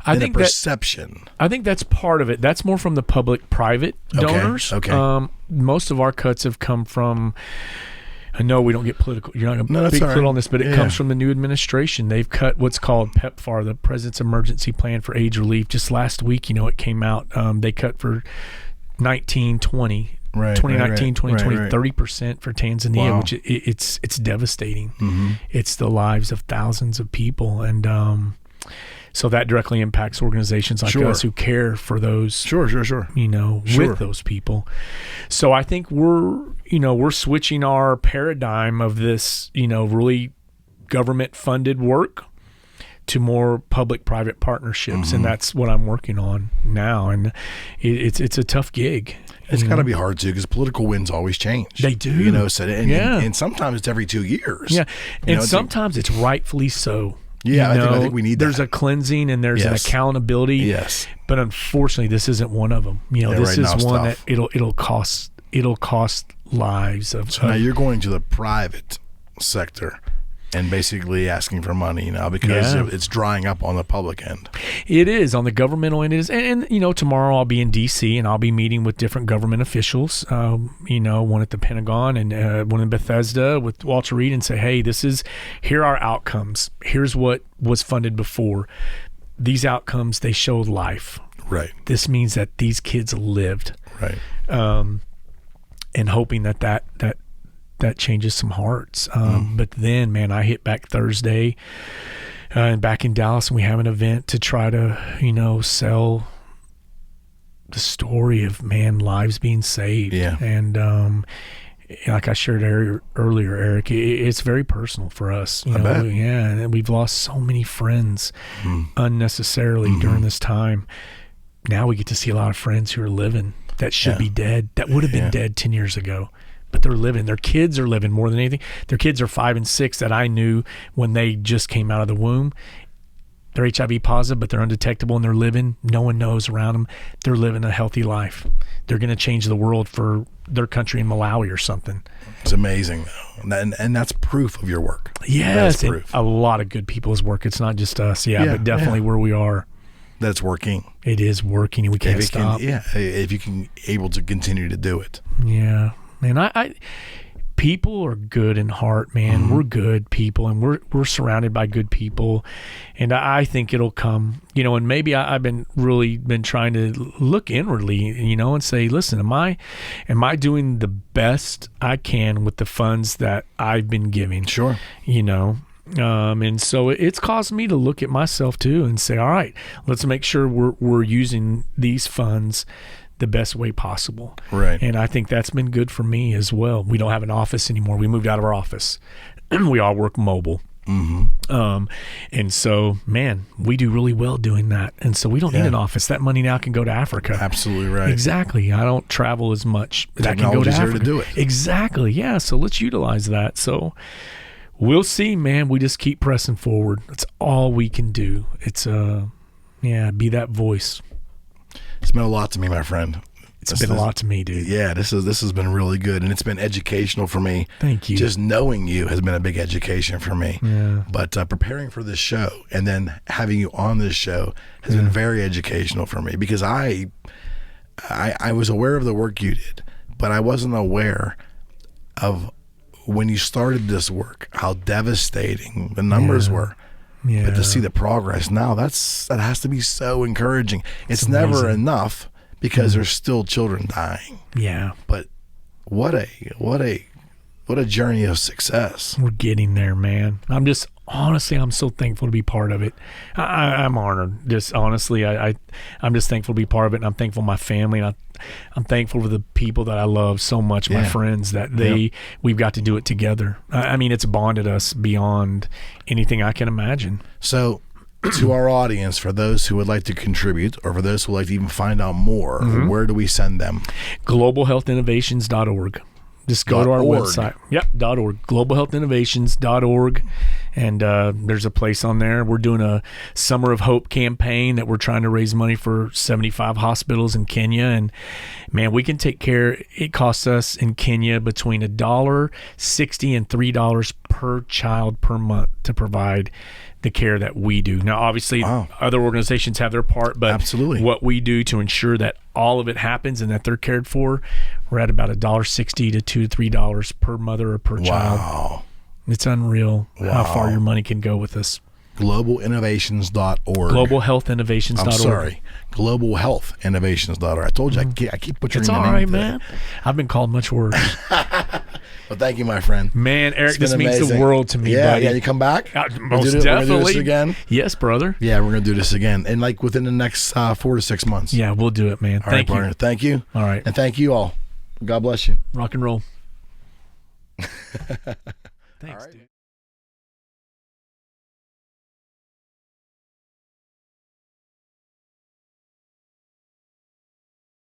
I think that's part of it. That's more from the public-private donors. Okay. Most of our cuts have come from, I know we don't get political. You're not going to be clear on this, but it comes from the new administration. They've cut what's called PEPFAR, the President's Emergency Plan for AIDS Relief. Just last week, it came out. They cut for 2019, 2020, 30% for Tanzania, which it's devastating. Mm-hmm. It's the lives of thousands of people, and so that directly impacts organizations like us who care for those, with those people. So I think we're switching our paradigm of this, really government-funded work to more public-private partnerships, and that's what I'm working on now. And it's a tough gig. It's got to be hard too, because political winds always change. They do, and sometimes it's every 2 years. Yeah, and sometimes it's rightfully so. Yeah, I think we need that. There's a cleansing and there's an accountability. Yes, but unfortunately, this isn't one of them. This is one that it'll cost lives of. So now you're going to the private sector and basically asking for money now, because it's drying up on the public end. It is on the governmental end. It is, and tomorrow I'll be in D.C. and I'll be meeting with different government officials. One at the Pentagon and one in Bethesda with Walter Reed, and say, hey, here are outcomes. Here's what was funded before. These outcomes, they showed life. Right. This means that these kids lived. Right. And hoping that changes some hearts. But then, man, I hit back Thursday and back in Dallas, and we have an event to try to, sell the story of, lives being saved. Yeah. And like I shared earlier, Eric, it's very personal for us. I bet. Yeah, and we've lost so many friends unnecessarily during this time. Now we get to see a lot of friends who are living that should be dead, that would have been dead 10 years ago. But they're living. Their kids are living more than anything. Their kids are 5 and 6 that I knew when they just came out of the womb. They're HIV positive, but they're undetectable, and they're living. No one knows around them. They're living a healthy life. They're going to change the world for their country in Malawi or something. It's amazing, though. And that's proof of your work. Yes, that's proof. A lot of good people's work. It's not just us, but definitely where we are. That's working. It is working, and we can't stop. If you can able to continue to do it. Yeah. Man, people are good in heart, man. We're good people, and we're surrounded by good people, and I think it'll come, and maybe I've been trying to look inwardly, and say, listen, am I doing the best I can with the funds that I've been giving? Sure. And so it's caused me to look at myself too and say, all right, let's make sure we're using these funds the best way possible. Right. And I think that's been good for me as well. We don't have an office anymore. We moved out of our office. We all work mobile. And so, man, we do really well doing that. And so we don't need an office. That money now can go to Africa. Absolutely right. Exactly. I don't travel as much. That can go to Africa. Here to do it. Exactly. Yeah. So let's utilize that. So we'll see, man. We just keep pressing forward. That's all we can do. It's be that voice. It's meant a lot to me, my friend. It's been a lot to me, dude. Yeah, this has been really good, and it's been educational for me. Thank you. Just knowing you has been a big education for me. Yeah. But preparing for this show and then having you on this show has been very educational for me, because I was aware of the work you did, but I wasn't aware of when you started this work, how devastating the numbers were. Yeah. But to see the progress now, that has to be so encouraging. It's never enough, because there's still children dying. Yeah. But what a journey of success. We're getting there, man. I'm so thankful to be part of it. I'm honored. Just honestly, I'm just thankful to be part of it, and I'm thankful for my family, and I'm thankful for the people that I love so much, my friends, that we've got to do it together. I mean, it's bonded us beyond anything I can imagine. So, to our audience, for those who would like to contribute, or for those who would like to even find out more, where do we send them? globalhealthinnovations.org. Just go to our website. Yep, .org. globalhealthinnovations.org. And there's a place on there. We're doing a Summer of Hope campaign that we're trying to raise money for 75 hospitals in Kenya. And, man, we can take care. It costs us in Kenya between $1.60 and $3 per child per month to provide the care that we do. Now, obviously, other organizations have their part, but absolutely, what we do to ensure that all of it happens and that they're cared for, we're at about $1.60 to $2 to $3 per mother or per child. Wow. It's unreal how far your money can go with us. globalinnovations.org. globalhealthinnovations.org. I'm sorry. globalhealthinnovations.org. I told you, I keep butchering the name. It's all right, man. I've been called much worse. Well, thank you, my friend. Man, Eric, this means the world to me, buddy. Yeah, you come back? Most definitely. We're going to do this again? Yes, brother. Yeah, we're going to do this again. And like within the next 4 to 6 months. Yeah, we'll do it, man. All right, partner. Thank you. All right. And thank you all. God bless you. Rock and roll. Thanks, dude.